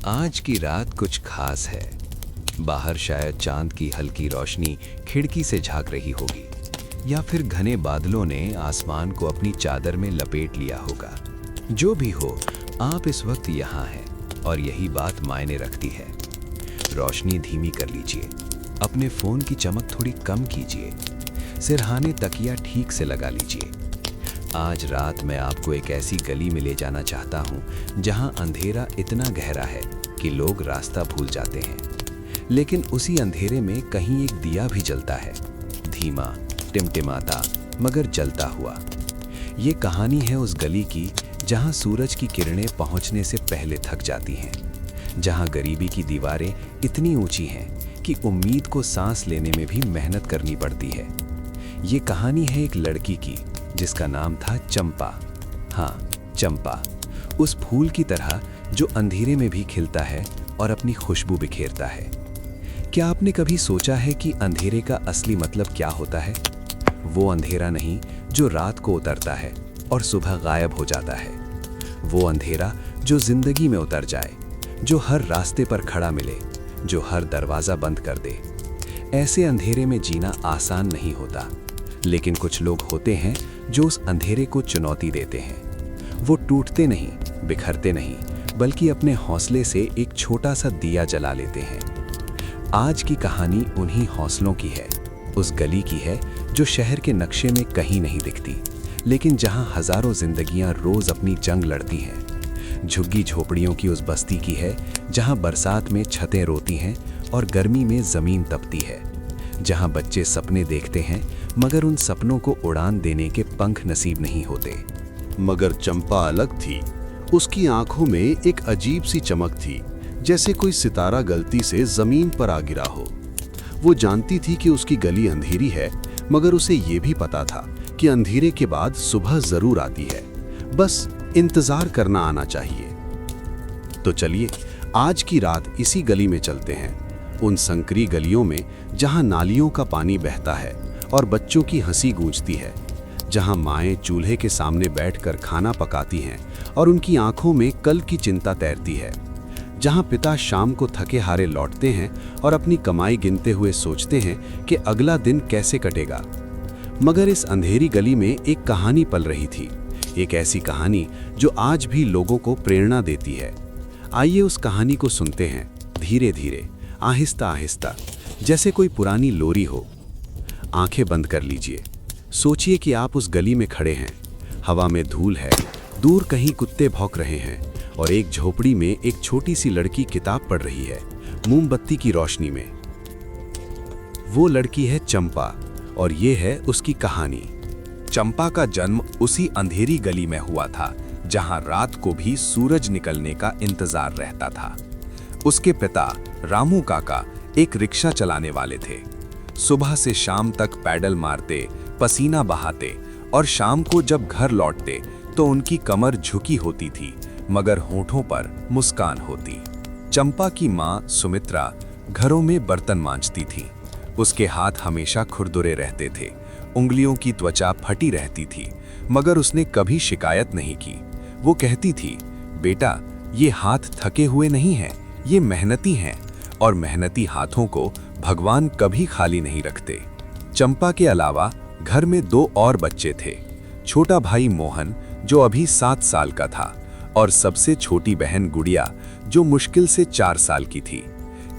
आज की रात कुछ खास है। बाहर शायद चांद की हल्की रोशनी खिड़की से झांक रही होगी, या फिर घने बादलों ने आसमान को अपनी चादर में लपेट लिया होगा। जो भी हो, आप इस वक्त यहाँ हैं और यही बात मायने रखती है। रोशनी धीमी कर लीजिए, अपने फोन की चमक थोड़ी कम कीजिए, सिरहाने तकिया ठीक से लगा लीजिए। आज रात मैं आपको एक ऐसी गली में ले जाना चाहता हूँ जहाँ अंधेरा इतना गहरा है कि लोग रास्ता भूल जाते हैं, लेकिन उसी अंधेरे में कहीं एक दिया भी जलता है, धीमा, टिमटिमाता, मगर जलता हुआ। ये कहानी है उस गली की जहाँ सूरज की किरणें पहुँचने से पहले थक जाती हैं, जहाँ गरीबी की दीवारें इतनी ऊंची हैं कि उम्मीद को सांस लेने में भी मेहनत करनी पड़ती है। ये कहानी है एक लड़की की जिसका नाम था चंपा। हाँ, चंपा, उस फूल की तरह जो अंधेरे में भी खिलता है और अपनी खुशबू बिखेरता है। क्या आपने कभी सोचा है कि अंधेरे का असली मतलब क्या होता है? वो अंधेरा नहीं जो रात को उतरता है और सुबह गायब हो जाता है। वो अंधेरा जो जिंदगी में उतर जाए, जो हर रास्ते पर खड़ा मिले, जो हर दरवाजा बंद कर दे। ऐसे अंधेरे में जीना आसान नहीं होता, लेकिन कुछ लोग होते हैं जो उस अंधेरे को चुनौती देते हैं। वो टूटते नहीं, बिखरते नहीं, बल्कि अपने हौसले से एक छोटा सा दिया जला लेते हैं। आज की कहानी उन्हीं हौसलों की है, उस गली की है जो शहर के नक्शे में कहीं नहीं दिखती, लेकिन जहां हजारों जिंदगियां रोज अपनी जंग लड़ती हैं। झुग्गी झोपड़ियों की उस बस्ती की है जहां बरसात में छतें रोती हैं और गर्मी में जमीन तपती है, जहां बच्चे सपने देखते हैं मगर उन सपनों को उड़ान देने के पंख नसीब नहीं होते। मगर चंपा अलग थी। उसकी आंखों में एक अजीब सी चमक थी, जैसे कोई सितारा गलती से जमीन पर आ गिरा हो। वो जानती थी कि उसकी गली अंधेरी है, मगर उसे ये भी पता था कि अंधेरे के बाद सुबह जरूर आती है, बस इंतजार करना आना चाहिए। तो चलिए आज की रात इसी गली में चलते हैं, उन संकरी गलियों में जहां नालियों का पानी बहता है और बच्चों की हंसी गूंजती है, जहां माएं चूल्हे के सामने बैठकर खाना पकाती हैं और उनकी आंखों में कल की चिंता तैरती है, जहां पिता शाम को थके हारे लौटते हैं और अपनी कमाई गिनते हुए सोचते हैं कि अगला दिन कैसे कटेगा। मगर इस अंधेरी गली में एक कहानी पल रही थी, एक ऐसी कहानी जो आज भी लोगों को प्रेरणा देती है। आइए उस कहानी को सुनते हैं, धीरे धीरे, आहिस्ता आहिस्ता, जैसे कोई पुरानी लोरी हो। आंखें बंद कर लीजिए, सोचिए कि आप उस गली में खड़े हैं, हवा में धूल है, दूर कहीं कुत्ते भौंक रहे हैं और एक झोपड़ी में एक छोटी सी लड़की किताब पढ़ रही है, मोमबत्ती की रोशनी में। वो लड़की है चंपा और ये है उसकी कहानी। चंपा का जन्म उसी अंधेरी गली में हुआ था जहां रात को भी सूरज निकलने का इंतजार रहता था। उसके पिता रामू काका एक रिक्शा चलाने वाले थे। सुबह से शाम तक पैडल मारते, पसीना बहाते और शाम को जब घर लौटते तो उनकी कमर झुकी होती थी, मगर होठों पर मुस्कान होती। चंपा की माँ सुमित्रा घरों में बर्तन मांजती थी। उसके हाथ हमेशा खुरदुरे रहते थे, उंगलियों की त्वचा फटी रहती थी, मगर उसने कभी शिकायत नहीं की। वो कहती थी, बेटा, ये हाथ थके हुए नहीं हैं, ये मेहनती हैं, और मेहनती हाथों को भगवान कभी खाली नहीं रखते। चंपा के अलावा घर में 2 और बच्चे थे, छोटा भाई मोहन जो अभी 7 साल का था और सबसे छोटी बहन गुड़िया जो मुश्किल से 4 साल की थी।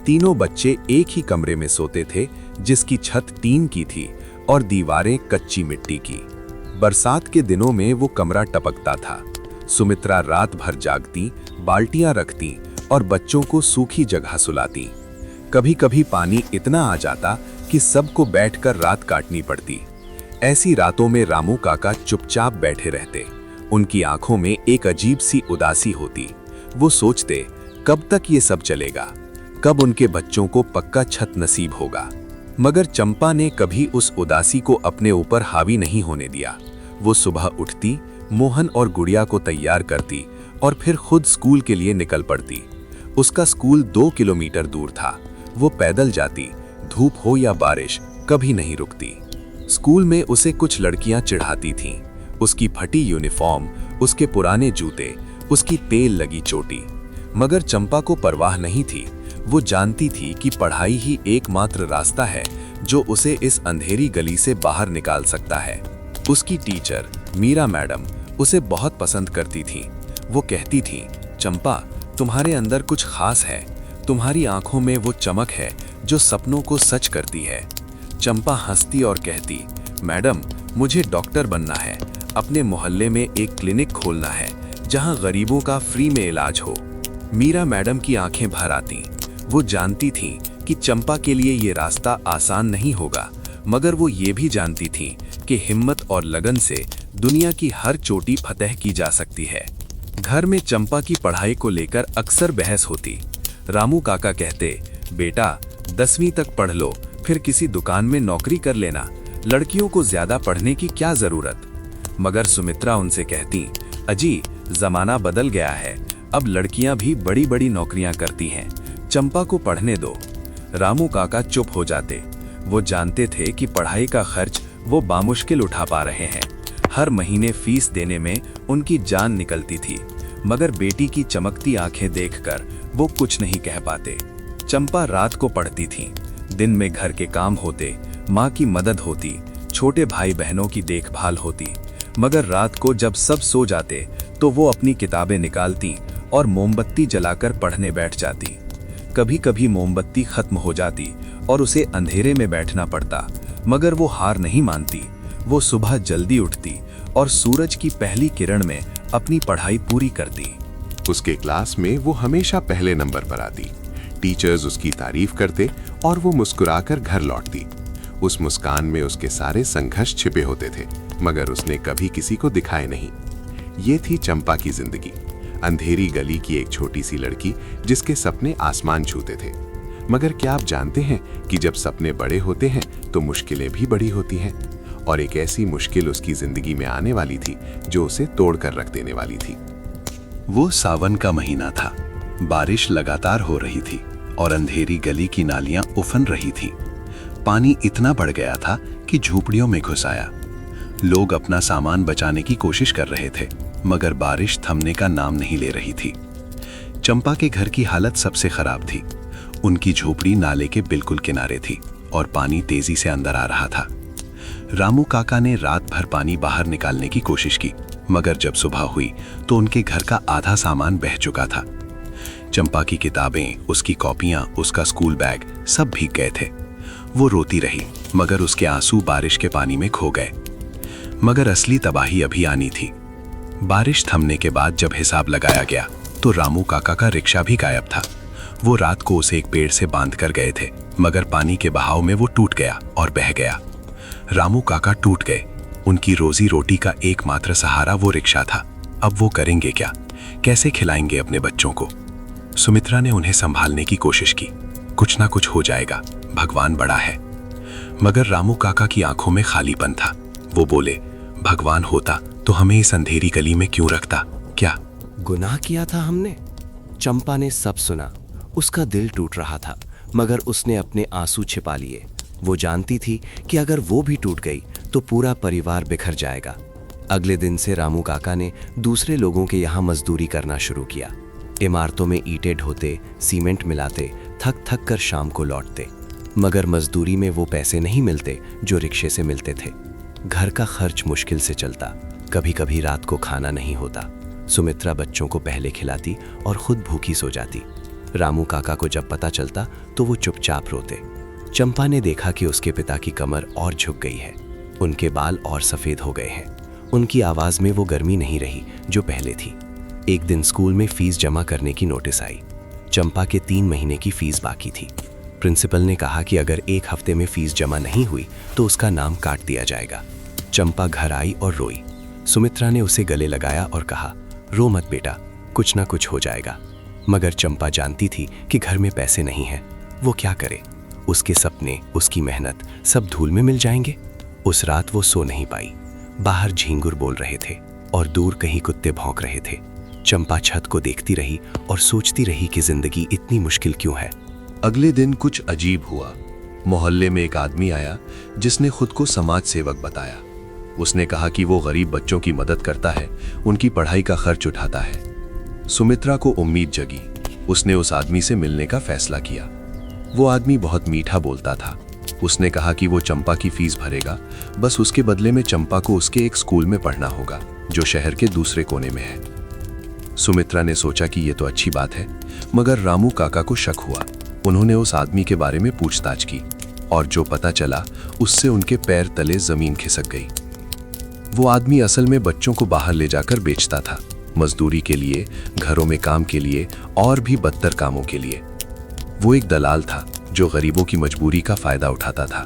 तीनों बच्चे एक ही कमरे में सोते थे जिसकी छत टीन की थी और दीवारें कच्ची मिट्टी की। बरसात के दिनों में वो कमरा टपकता था। सुमित्रा रात भर जागती, बाल्टियां रखती और बच्चों को सूखी जगह सुलाती। कभी कभी पानी इतना आ जाता कि सबको बैठकर रात काटनी पड़ती। ऐसी रातों में रामू काका चुपचाप बैठे रहते। उनकी आंखों में एक अजीब सी उदासी होती। वो सोचते, कब तक ये सब चलेगा, कब उनके बच्चों को पक्का छत नसीब होगा। मगर चंपा ने कभी उस उदासी को अपने ऊपर हावी नहीं होने दिया। वो सुबह उठती, मोहन और गुड़िया को तैयार करती और फिर खुद स्कूल के लिए निकल पड़ती। उसका स्कूल 2 किलोमीटर दूर था। वो पैदल जाती, धूप हो या बारिश, कभी नहीं रुकती। स्कूल में उसे कुछ लड़कियां चिढ़ाती थीं। उसकी फटी यूनिफॉर्म, उसके पुराने जूते, उसकी तेल लगी चोटी। मगर चंपा को परवाह नहीं थी। वो जानती थी कि पढ़ाई ही एकमात्र रास्ता है जो उसे इस अंधेरी गली से बाहर निकाल सकता है। उसकी टीचर मीरा मैडम उसे बहुत पसंद करती थी। वो कहती थी, चंपा, तुम्हारे अंदर कुछ खास है। तुम्हारी आंखों में वो चमक है जो सपनों को सच करती है। चंपा हंसती और कहती, मैडम, मुझे डॉक्टर बनना है। अपने मोहल्ले में एक क्लिनिक खोलना है जहां गरीबों का फ्री में इलाज हो। मीरा मैडम की आंखें भर आती। वो जानती थी कि चंपा के लिए ये रास्ता आसान नहीं होगा, मगर वो ये भी जानती थी कि हिम्मत और लगन से दुनिया की हर चोटी फतह की जा सकती है। घर में चंपा की पढ़ाई को लेकर अक्सर बहस होती। रामू काका कहते, बेटा 10वीं तक पढ़ लो, फिर किसी दुकान में नौकरी कर लेना। लड़कियों को ज्यादा पढ़ने की क्या जरूरत। मगर सुमित्रा उनसे कहती, अजी, जमाना बदल गया है। अब लड़कियां भी बड़ी बड़ी नौकरियां करती हैं। चंपा को पढ़ने दो। रामू काका चुप हो जाते। वो जानते थे कि पढ़ाई का खर्च वो बामुश्किल उठा पा रहे हैं। हर महीने फीस देने में उनकी जान निकलती थी, मगर बेटी की चमकती आंखें देखकर वो कुछ नहीं कह पाते। चंपा रात को पढ़ती थी। दिन में घर के काम होते, माँ की मदद होती, छोटे भाई बहनों की देखभाल होती। मगर रात को जब सब सो जाते तो वो अपनी किताबें निकालती और मोमबत्ती जलाकर पढ़ने बैठ जाती। कभी कभी मोमबत्ती खत्म हो जाती और उसे अंधेरे में बैठना पड़ता, मगर वो हार नहीं मानती। वो सुबह जल्दी उठती और सूरज की पहली किरण में अपनी पढ़ाई पूरी करती। उसके क्लास में वो हमेशा पहले नंबर पर आती। टीचर्स उसकी तारीफ करते और वो मुस्कुराकर घर लौटती। उस मुस्कान में उसके सारे संघर्ष छिपे होते थे, मगर उसने कभी किसी को दिखाए नहीं। ये थी चंपा की जिंदगी, अंधेरी गली की एक छोटी सी लड़की जिसके सपने आसमान छूते थे। मगर क्या आप जानते हैं कि जब सपने बड़े होते हैं तो मुश्किलें भी बड़ी होती हैं, और एक ऐसी मुश्किल उसकी जिंदगी में आने वाली थी जो उसे तोड़कर रख देने वाली थी। वो सावन का महीना था। बारिश लगातार हो रही थी और अंधेरी गली की नालियां उफन रही थी। पानी इतना बढ़ गया था कि झोपड़ियों में घुस आया। लोग अपना सामान बचाने की कोशिश कर रहे थे, मगर बारिश थमने का नाम नहीं ले रही थी। चंपा के घर की हालत सबसे खराब थी। उनकी झोपड़ी नाले के बिल्कुल किनारे थी और पानी तेजी से अंदर आ रहा था। रामू काका ने रात भर पानी बाहर निकालने की कोशिश की, मगर जब सुबह हुई तो उनके घर का आधा सामान बह चुका था। चंपा की किताबें, उसकी कॉपियां, उसका स्कूल बैग सब भीग गए थे। वो रोती रही, मगर उसके आंसू बारिश के पानी में खो गए। मगर असली तबाही अभी आनी थी। बारिश थमने के बाद जब हिसाब लगाया गया तो रामू काका का रिक्शा भी गायब था। वो रात को उसे एक पेड़ से बांध कर गए थे, मगर पानी के बहाव में वो टूट गया और बह गया। रामू काका टूट गए। उनकी रोजी रोटी का एकमात्र सहारा वो रिक्शा था। अब वो करेंगे क्या? कैसे खिलाएंगे अपने बच्चों को? सुमित्रा ने उन्हें संभालने की कोशिश की। कुछ ना कुछ हो जाएगा, भगवान बड़ा है। मगर रामू काका की आंखों में खालीपन था। वो बोले, भगवान होता तो हमें इस अंधेरी गली में क्यों रखता? क्या गुनाह किया था हमने? चंपा ने सब सुना। उसका दिल टूट रहा था, मगर उसने अपने आंसू छिपा लिए। वो जानती थी कि अगर वो भी टूट गई तो पूरा परिवार बिखर जाएगा। अगले दिन से रामू काका ने दूसरे लोगों के यहाँ मजदूरी करना शुरू किया। इमारतों में ईंटें ढोते, सीमेंट मिलाते, थक थक कर शाम को लौटते। मगर मजदूरी में वो पैसे नहीं मिलते जो रिक्शे से मिलते थे। घर का खर्च मुश्किल से चलता। कभी कभी रात को खाना नहीं होता। सुमित्रा बच्चों को पहले खिलाती और खुद भूखी सो जाती। रामू काका को जब पता चलता तो वो चुपचाप रोते। चंपा ने देखा कि उसके पिता की कमर और झुक गई है। उनके बाल और सफेद हो गए हैं। उनकी आवाज में वो गर्मी नहीं रही जो पहले थी। एक दिन स्कूल में फीस जमा करने की नोटिस आई। चंपा के 3 महीने की फीस बाकी थी। प्रिंसिपल ने कहा कि अगर 1 हफ्ते में फीस जमा नहीं हुई तो उसका नाम काट दिया जाएगा। चंपा घर आई और रोई। सुमित्रा ने उसे गले लगाया और कहा, रो मत बेटा, कुछ ना कुछ हो जाएगा। मगर चंपा जानती थी कि घर में पैसे नहीं हैं। वो क्या करे? उसके सपने, उसकी मेहनत सब धूल में मिल जाएंगे। उस रात वो सो नहीं पाई। बाहर झींगुर बोल रहे थे और दूर कहीं कुत्ते भौंक रहे थे। चंपा छत को देखती रही और सोचती रही कि जिंदगी इतनी मुश्किल क्यों है। अगले दिन कुछ अजीब हुआ। मोहल्ले में एक आदमी आया जिसने खुद को समाज सेवक बताया। उसने कहा कि वो गरीब बच्चों की मदद करता है, उनकी पढ़ाई का खर्च उठाता है। सुमित्रा को उम्मीद जगी उसने उस आदमी से मिलने का फैसला किया। वो आदमी बहुत मीठा बोलता था। उसने कहा कि वो चंपा की फीस भरेगा, बस उसके बदले में चंपा को उसके एक स्कूल में पढ़ना होगा जो शहर के दूसरे कोने में है। सुमित्रा ने सोचा कि ये तो अच्छी बात है, मगर रामू काका को शक हुआ। उन्होंने उस आदमी के बारे में पूछताछ की और जो पता चला उससे उनके पैर तले जमीन खिसक गई। वो आदमी असल में बच्चों को बाहर ले जाकर बेचता था, मजदूरी के लिए, घरों में काम के लिए और भी बदतर कामों के लिए। वो एक दलाल था जो गरीबों की मजबूरी का फायदा उठाता था।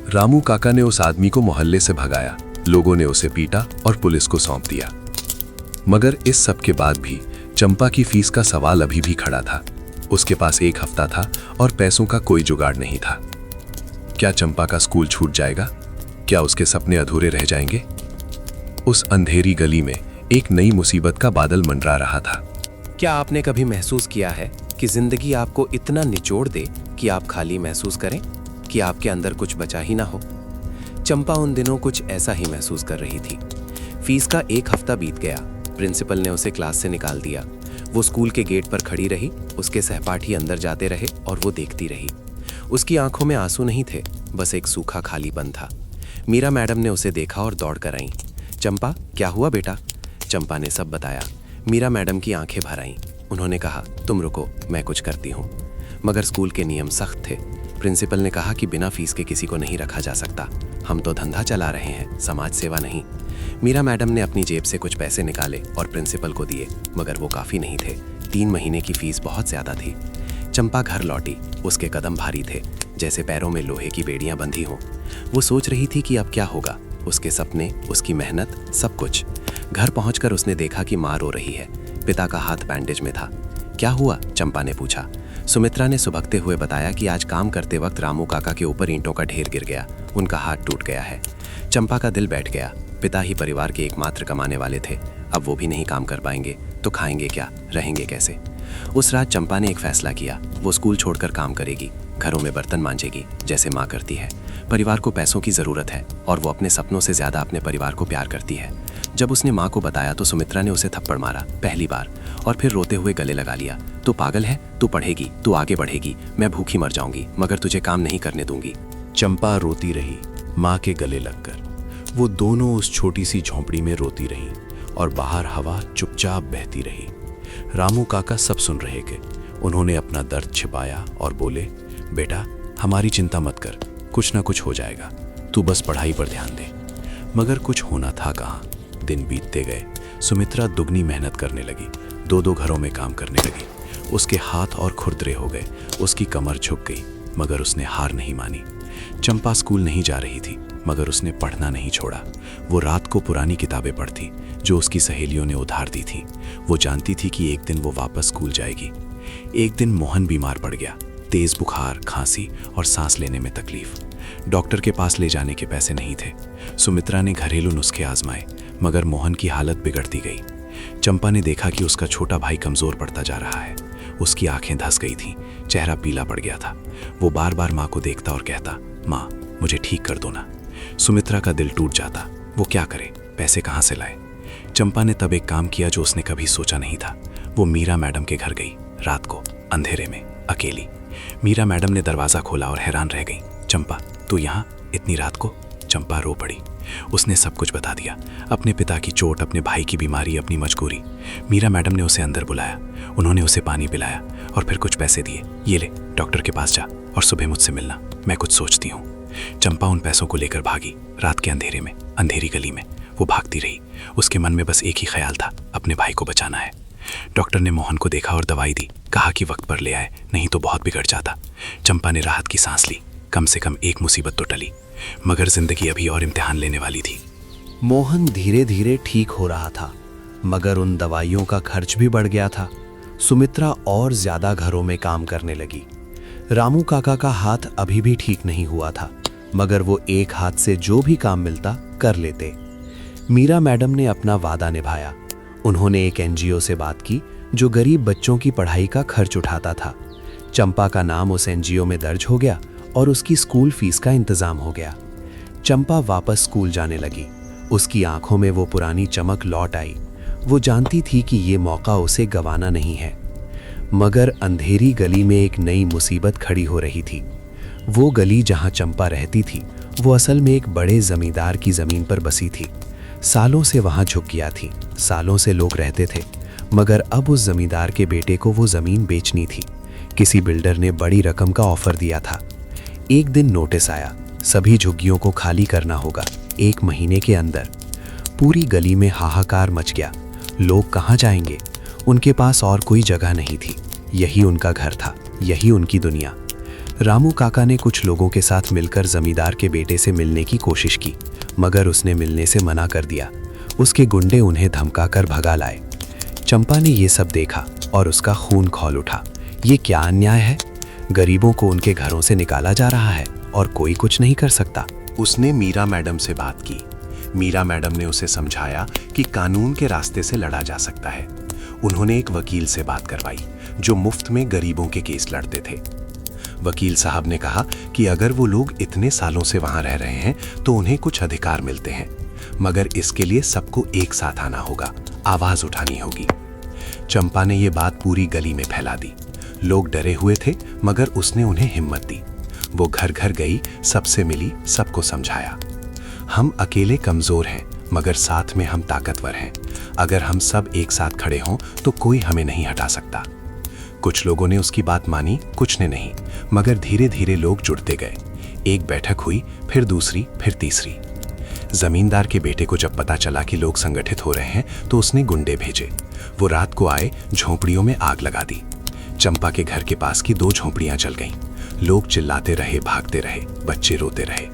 रामू काका ने उस आदमी को मोहल्ले से भगाया, लोगों ने उसे पीटा और पुलिस को सौंप दिया। मगर इस सब के बाद भी चंपा की फीस का सवाल अभी भी खड़ा था। उसके पास एक हफ्ता था और पैसों का कोई जुगाड़ नहीं था। क्या चंपा का स्कूल छूट जाएगा? क्या उसके सपने अधूरे रह जाएंगे? उस अंधेरी गली में एक नई मुसीबत का बादल मंडरा रहा था। क्या आपने कभी महसूस किया है कि जिंदगी आपको इतना निचोड़ दे कि आप खाली महसूस करें, कि आपके अंदर कुछ बचा ही ना हो? चंपा उन दिनों कुछ ऐसा ही महसूस कर रही थी। फीस का एक हफ्ता बीत गया। प्रिंसिपल ने उसे क्लास से निकाल दिया। वो स्कूल के गेट पर खड़ी रही, उसके सहपाठी अंदर जाते रहे और वो देखती रही। उसकी आंखों में आंसू नहीं थे, बस एक सूखा खालीपन था। मीरा मैडम ने उसे देखा और दौड़ कर आईं। चंपा, क्या हुआ बेटा? चंपा ने सब बताया। मीरा मैडम की आंखें भर आईं। उन्होंने कहा, तुम रुको, मैं कुछ करती हूँ। मगर स्कूल के नियम सख्त थे। प्रिंसिपल ने कहा कि बिना फीस के किसी को नहीं रखा जा सकता। हम तो धंधा चला रहे हैं, समाज सेवा नहीं। मीरा मैडम ने अपनी जेब से कुछ पैसे निकाले और प्रिंसिपल को दिए, मगर वो काफ़ी नहीं थे। 3 महीने की फीस बहुत ज़्यादा थी। चंपा घर लौटी। उसके कदम भारी थे, जैसे पैरों में लोहे की बेड़ियां बंधी हों। वो सोच रही थी कि अब क्या होगा। उसके सपने, उसकी मेहनत, सब कुछ। घर पहुंचकर उसने देखा कि माँ रो रही है। पिता का हाथ बैंडेज में था। क्या हुआ? चंपा ने पूछा। सुमित्रा ने सुबकते हुए बताया कि आज काम करते वक्त रामू काका के ऊपर ईंटों का ढेर गिर गया, उनका हाथ टूट गया है। चंपा का दिल बैठ गया। पिता ही परिवार के एकमात्र कमाने वाले थे, अब वो भी नहीं काम कर पाएंगे तो खाएंगे क्या, रहेंगे कैसे? उस रात चंपा ने एक फैसला किया। वो स्कूल छोड़कर काम करेगी, घरों में बर्तन मांजेगी जैसे माँ करती है। परिवार को पैसों की ज़रूरत है और वो अपने सपनों से ज़्यादा अपने परिवार को प्यार करती है। जब उसने माँ को बताया तो सुमित्रा ने उसे थप्पड़ मारा, पहली बार, और फिर रोते हुए गले लगा लिया। तू पागल है, तू पढ़ेगी, तू आगे बढ़ेगी, मैं भूखी मर जाऊंगी, मगर तुझे काम नहीं करने दूंगी। चंपा रोती रही, माँ के गले लगकर। वो दोनों उस छोटी सी झोंपड़ी में रोती रहीं और बाहर हवा चुपचाप बहती रही। रामू काका सब सुन रहे थे। उन्होंने अपना दर्द छिपाया और बोले, बेटा, हमारी चिंता मत कर, कुछ ना कुछ हो जाएगा, तू बस पढ़ाई पर ध्यान दे। मगर कुछ होना था कहाँ। दिन बीतते गए। सुमित्रा दुगनी मेहनत करने लगी, 2-2 घरों में काम करने लगी। उसके हाथ और खुरदरे हो गए, उसकी कमर झुक गई, मगर उसने हार नहीं मानी। चंपा स्कूल नहीं जा रही थी, मगर उसने पढ़ना नहीं छोड़ा। वो रात को पुरानी किताबें पढ़ती जो उसकी सहेलियों ने उधार दी थी। वो जानती थी कि एक दिन वो वापस स्कूल जाएगी। एक दिन मोहन बीमार पड़ गया, तेज बुखार, खांसी और सांस लेने में तकलीफ। डॉक्टर के पास ले जाने के पैसे नहीं थे। सुमित्रा ने घरेलू नुस्खे आजमाए, मगर मोहन की हालत बिगड़ती गई। चंपा ने देखा कि उसका छोटा भाई कमजोर पड़ता जा रहा है। उसकी आंखें धंस गई थीं, चेहरा पीला पड़ गया था। वो बार बार माँ को देखता और कहता, माँ, मुझे ठीक कर दो ना। सुमित्रा का दिल टूट जाता। वो क्या करे, पैसे कहाँ से लाए? चंपा ने तब एक काम किया जो उसने कभी सोचा नहीं था। वो मीरा मैडम के घर गई, रात को, अंधेरे में, अकेली। मीरा मैडम ने दरवाज़ा खोला और हैरान रह गई। चंपा, तू यहाँ इतनी रात को? चंपा रो पड़ी। उसने सब कुछ बता दिया, अपने पिता की चोट, अपने भाई की बीमारी, अपनी मजबूरी। मीरा मैडम ने उसे अंदर बुलाया। उन्होंने उसे पानी पिलाया और फिर कुछ पैसे दिए। ये ले, डॉक्टर के पास जा और सुबह मुझसे मिलना, मैं कुछ सोचती हूँ। चंपा उन पैसों को लेकर भागी। रात के अंधेरे में, अंधेरी गली में वो भागती रही। उसके मन में बस एक ही ख्याल था, अपने भाई को बचाना है। डॉक्टर ने मोहन को देखा और दवाई दी, कहा कि वक्त पर ले आए, नहीं तो बहुत बिगड़ जाता। चंपा ने राहत की सांस ली, कम से कम एक मुसीबत तो टली। मगर जिंदगी अभी और इम्तिहान लेने वाली थी। मोहन धीरे धीरे ठीक हो रहा था, मगर उन दवाइयों का खर्च भी बढ़ गया था। सुमित्रा और ज्यादा घरों में काम करने लगी। रामू काका का हाथ अभी भी ठीक नहीं हुआ था, मगर वो एक हाथ से जो भी काम मिलता कर लेते। मीरा मैडम ने अपना वादा निभाया। उन्होंने एक एनजीओ से बात की जो गरीब बच्चों की पढ़ाई का खर्च उठाता था। चंपा का नाम उस एनजीओ में दर्ज हो गया और उसकी स्कूल फीस का इंतजाम हो गया। चंपा वापस स्कूल जाने लगी। उसकी आंखों में वो पुरानी चमक लौट आई। वो जानती थी कि ये मौका उसे गंवाना नहीं है। मगर अंधेरी गली में एक नई मुसीबत खड़ी हो रही थी। वो गली जहां चंपा रहती थी वो असल में एक बड़े जमींदार की जमीन पर बसी थी। सालों से वहां झुग्गियां थी, सालों से लोग रहते थे, मगर अब उस जमींदार के बेटे को वो जमीन बेचनी थी। किसी बिल्डर ने बड़ी रकम का ऑफर दिया था। एक दिन नोटिस आया, सभी झुग्गियों को खाली करना होगा 1 महीने के अंदर। पूरी गली में हाहाकार मच गया। लोग कहाँ जाएंगे? उनके पास और कोई जगह नहीं थी। यही उनका घर था, यही उनकी दुनिया। रामू काका ने कुछ लोगों के साथ मिलकर जमींदार के बेटे से मिलने की कोशिश की, मगर उसने मिलने से मना कर दिया। उसके गुंडे उन्हें धमकाकर भगा लाए। चंपा ने ये सब देखा और उसका खून खौल उठा। ये क्या अन्याय है? गरीबों को उनके घरों से निकाला जा रहा है और कोई कुछ नहीं कर सकता। उसने मीरा मैडम से बात की। मीरा मैडम ने उसे समझाया कि कानून के रास्ते से लड़ा जा सकता है। उन्होंने एक वकील से बात करवाई जो मुफ्त में गरीबों के केस लड़ते थे। वकील साहब ने कहा कि अगर वो लोग इतने सालों से वहां रह रहे हैं तो उन्हें कुछ अधिकार मिलते हैं, मगर इसके लिए सबको एक साथ आना होगा, आवाज उठानी होगी। चंपा ने ये बात पूरी गली में फैला दी। लोग डरे हुए थे, मगर उसने उन्हें हिम्मत दी। वो घर घर गई, सबसे मिली, सबको समझाया। हम अकेले कमजोर हैं, मगर साथ में हम ताकतवर हैं। अगर हम सब एक साथ खड़े हों तो कोई हमें नहीं हटा सकता। कुछ लोगों ने उसकी बात मानी, कुछ ने नहीं, मगर धीरे धीरे लोग जुड़ते गए। एक बैठक हुई, फिर दूसरी, फिर तीसरी। जमींदार के बेटे को जब पता चला कि लोग संगठित हो रहे हैं तो उसने गुंडे भेजे। वो रात को आए, झोंपड़ियों में आग लगा दी। चंपा के घर के पास की 2 झोंपड़ियां जल गईं। लोग चिल्लाते रहे, भागते रहे, बच्चे रोते रहे।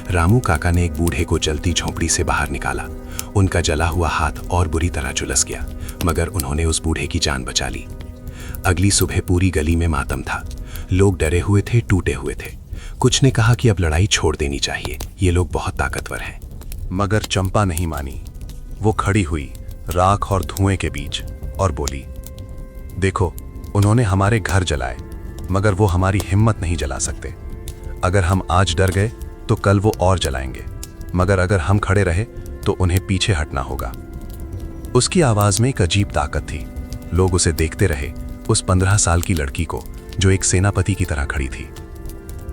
रामू काका ने एक बूढ़े को जलती झोंपड़ी से बाहर निकाला। उनका जला हुआ हाथ और बुरी तरह झुलस गया, मगर उन्होंने उस बूढ़े की जान बचा ली। अगली सुबह पूरी गली में मातम था। लोग डरे हुए थे, टूटे हुए थे। कुछ ने कहा कि अब लड़ाई छोड़ देनी चाहिए, ये लोग बहुत ताकतवर हैं। मगर चंपा नहीं मानी। वो खड़ी हुई राख और धुएं के बीच और बोली, देखो, उन्होंने हमारे घर जलाए, मगर वो हमारी हिम्मत नहीं जला सकते। अगर हम आज डर गए तो कल वो और जलाएंगे, मगर अगर हम खड़े रहे तो उन्हें पीछे हटना होगा। उसकी आवाज में एक अजीब ताकत थी। लोग उसे देखते रहे, उस 15 साल की लड़की को जो एक सेनापति की तरह खड़ी थी।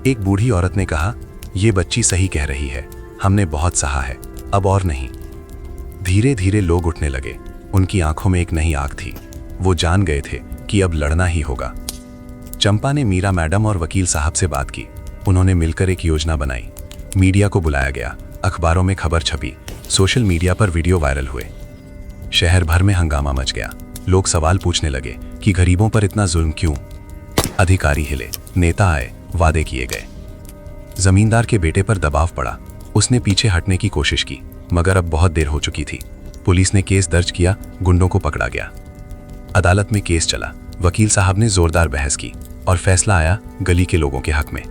एक बूढ़ी औरत ने कहा, ये बच्ची सही कह रही है, हमने बहुत सहा है, अब और नहीं। धीरे धीरे लोग उठने लगे। उनकी आंखों में एक नई आग थी। वो जान गए थे कि अब लड़ना ही होगा। चंपा ने मीरा मैडम और वकील साहब से बात की। उन्होंने मिलकर एक योजना बनाई। मीडिया को बुलाया गया, अखबारों में खबर छपी, सोशल मीडिया पर वीडियो वायरल हुए। शहर भर में हंगामा मच गया। लोग सवाल पूछने लगे कि गरीबों पर इतना जुल्म क्यों? अधिकारी हिले, नेता आए, वादे किए गए। जमींदार के बेटे पर दबाव पड़ा। उसने पीछे हटने की कोशिश की, मगर अब बहुत देर हो चुकी थी। पुलिस ने केस दर्ज किया, गुंडों को पकड़ा गया। अदालत में केस चला। वकील साहब ने जोरदार बहस की और फैसला आया गली के लोगों के हक में।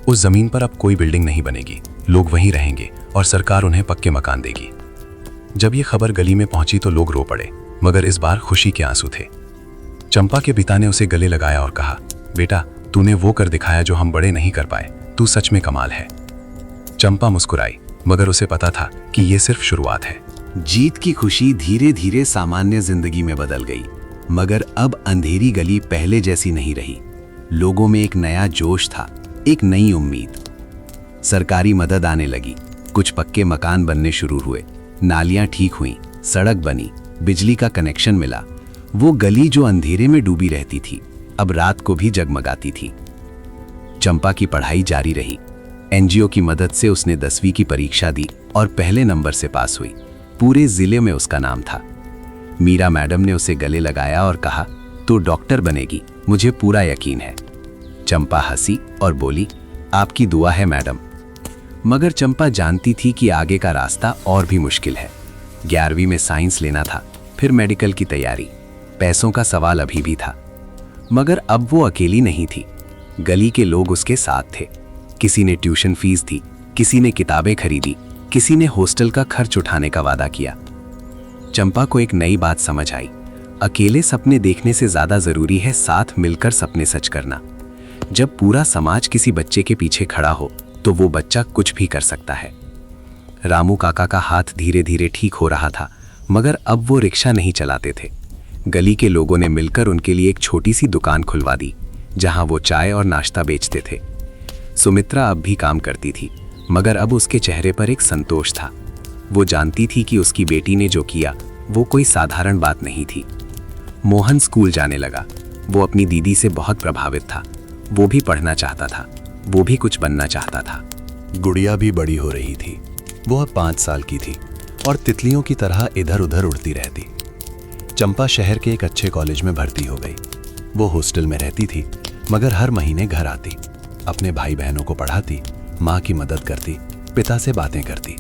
उस जमीन पर अब कोई बिल्डिंग नहीं बनेगी, लोग वहीं रहेंगे और सरकार उन्हें पक्के मकान देगी। जब ये खबर गली में पहुंची तो लोग रो पड़े, मगर इस बार खुशी के आंसू थे। चंपा के पिता ने उसे गले लगाया और कहा, बेटा, तूने वो कर दिखाया जो हम बड़े नहीं कर पाए, तू सच में कमाल है। चंपा मुस्कुराई, मगर उसे पता था कि ये सिर्फ शुरुआत है। जीत की खुशी धीरे धीरे सामान्य जिंदगी में बदल गई, मगर अब अंधेरी गली पहले जैसी नहीं रही। लोगों में एक नया जोश था, एक नई उम्मीद। सरकारी मदद आने लगी, कुछ पक्के मकान बनने शुरू हुए, नालियां ठीक हुईं, सड़क बनी, बिजली का कनेक्शन मिला। वो गली जो अंधेरे में डूबी रहती थी अब रात को भी जगमगाती थी। चंपा की पढ़ाई जारी रही। एनजीओ की मदद से उसने 10वीं की परीक्षा दी और पहले नंबर से पास हुई। पूरे जिले में उसका नाम था। मीरा मैडम ने उसे गले लगाया और कहा, तू डॉक्टर बनेगी, मुझे पूरा यकीन है। चंपा हंसी और बोली, आपकी दुआ है मैडम। मगर चंपा जानती थी कि आगे का रास्ता और भी मुश्किल है। 11वीं में साइंस लेना था, फिर मेडिकल की तैयारी। पैसों का सवाल अभी भी था, मगर अब वो अकेली नहीं थी। गली के लोग उसके साथ थे। किसी ने ट्यूशन फीस दी, किसी ने किताबें खरीदी, किसी ने हॉस्टल का खर्च उठाने का वादा किया। चंपा को एक नई बात समझ आई, अकेले सपने देखने से ज्यादा जरूरी है साथ मिलकर सपने सच करना। जब पूरा समाज किसी बच्चे के पीछे खड़ा हो तो वो बच्चा कुछ भी कर सकता है। रामू काका का हाथ धीरे धीरे ठीक हो रहा था, मगर अब वो रिक्शा नहीं चलाते थे। गली के लोगों ने मिलकर उनके लिए एक छोटी सी दुकान खुलवा दी, जहां वो चाय और नाश्ता बेचते थे। सुमित्रा अब भी काम करती थी, मगर अब उसके चेहरे पर एक संतोष था। वो जानती थी कि उसकी बेटी ने जो किया वो कोई साधारण बात नहीं थी। मोहन स्कूल जाने लगा। वो अपनी दीदी से बहुत प्रभावित था। वो भी पढ़ना चाहता था, वो भी कुछ बनना चाहता था। गुड़िया भी बड़ी हो रही थी। वो अब 5 साल की थी और तितलियों की तरह इधर उधर उड़ती रहती। चंपा शहर के एक अच्छे कॉलेज में भर्ती हो गई। वो हॉस्टल में रहती थी, मगर हर महीने घर आती, अपने भाई बहनों को पढ़ाती, माँ की मदद करती, पिता से बातें करती।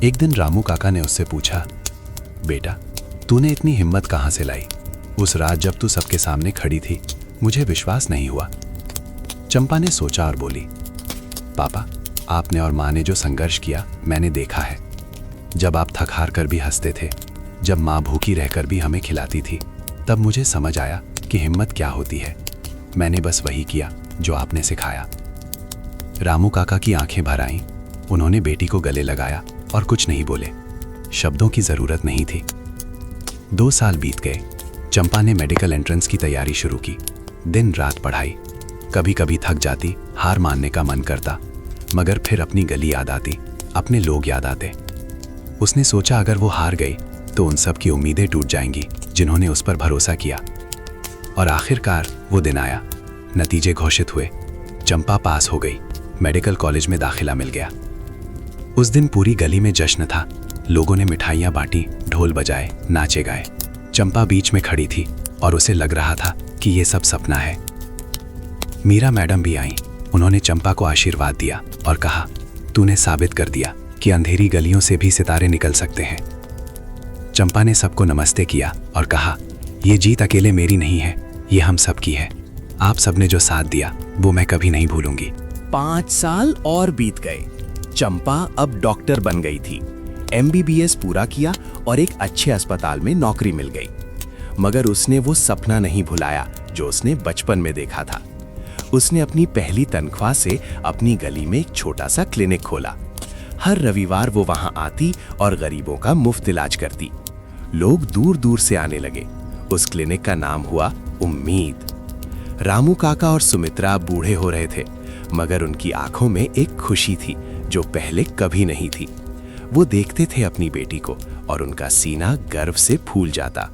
एक दिन रामू काका ने उससे पूछा, बेटा, तूने इतनी हिम्मत कहाँ से लाई? उस रात जब तू सबके सामने खड़ी थी, मुझे विश्वास नहीं हुआ। चंपा ने सोचा और बोली, पापा, आपने और माँ ने जो संघर्ष किया मैंने देखा है। जब आप थक हार कर भी हंसते थे, जब माँ भूखी रहकर भी हमें खिलाती थी, तब मुझे समझ आया कि हिम्मत क्या होती है। मैंने बस वही किया जो आपने सिखाया। रामू काका की आंखें भर आईं। उन्होंने बेटी को गले लगाया और कुछ नहीं बोले। शब्दों की जरूरत नहीं थी। 2 साल बीत गए। चंपा ने मेडिकल एंट्रेंस की तैयारी शुरू की। दिन रात पढ़ाई। कभी कभी थक जाती, हार मानने का मन करता, मगर फिर अपनी गली याद आती, अपने लोग याद आते। उसने सोचा अगर वो हार गई तो उन सब की उम्मीदें टूट जाएंगी जिन्होंने उस पर भरोसा किया। और आखिरकार वो दिन आया। नतीजे घोषित हुए। चंपा पास हो गई। मेडिकल कॉलेज में दाखिला मिल गया। उस दिन पूरी गली में जश्न था। लोगों ने मिठाइयाँ बांटी, ढोल बजाए, नाचे गाए। चंपा बीच में खड़ी थी और उसे लग रहा था कि ये सब सपना है। मीरा मैडम भी आईं। उन्होंने चंपा को आशीर्वाद दिया और कहा, तूने साबित कर दिया कि अंधेरी गलियों से भी सितारे निकल सकते हैं। चंपा ने सबको नमस्ते किया और कहा, ये जीत अकेले मेरी नहीं है, ये हम सबकी है। आप सबने जो साथ दिया वो मैं कभी नहीं भूलूंगी। 5 साल और बीत गए। चंपा अब डॉक्टर बन गई थी। MBBS पूरा किया और एक अच्छे अस्पताल में नौकरी मिल गई। मगर उसने वो सपना नहीं भुलाया जो उसने बचपन में देखा था। उसने अपनी पहली तनख्वाह से अपनी गली में एक छोटा सा क्लिनिक खोला। हर रविवार वो वहां आती और गरीबों का मुफ्त इलाज करती। लोग दूर दूर से आने लगे। उस क्लिनिक का नाम हुआ उम्मीद। रामू काका और सुमित्रा बूढ़े हो रहे थे, मगर उनकी आंखों में एक खुशी थी जो पहले कभी नहीं थी। वो देखते थे अपनी बेटी को और उनका सीना गर्व से फूल जाता।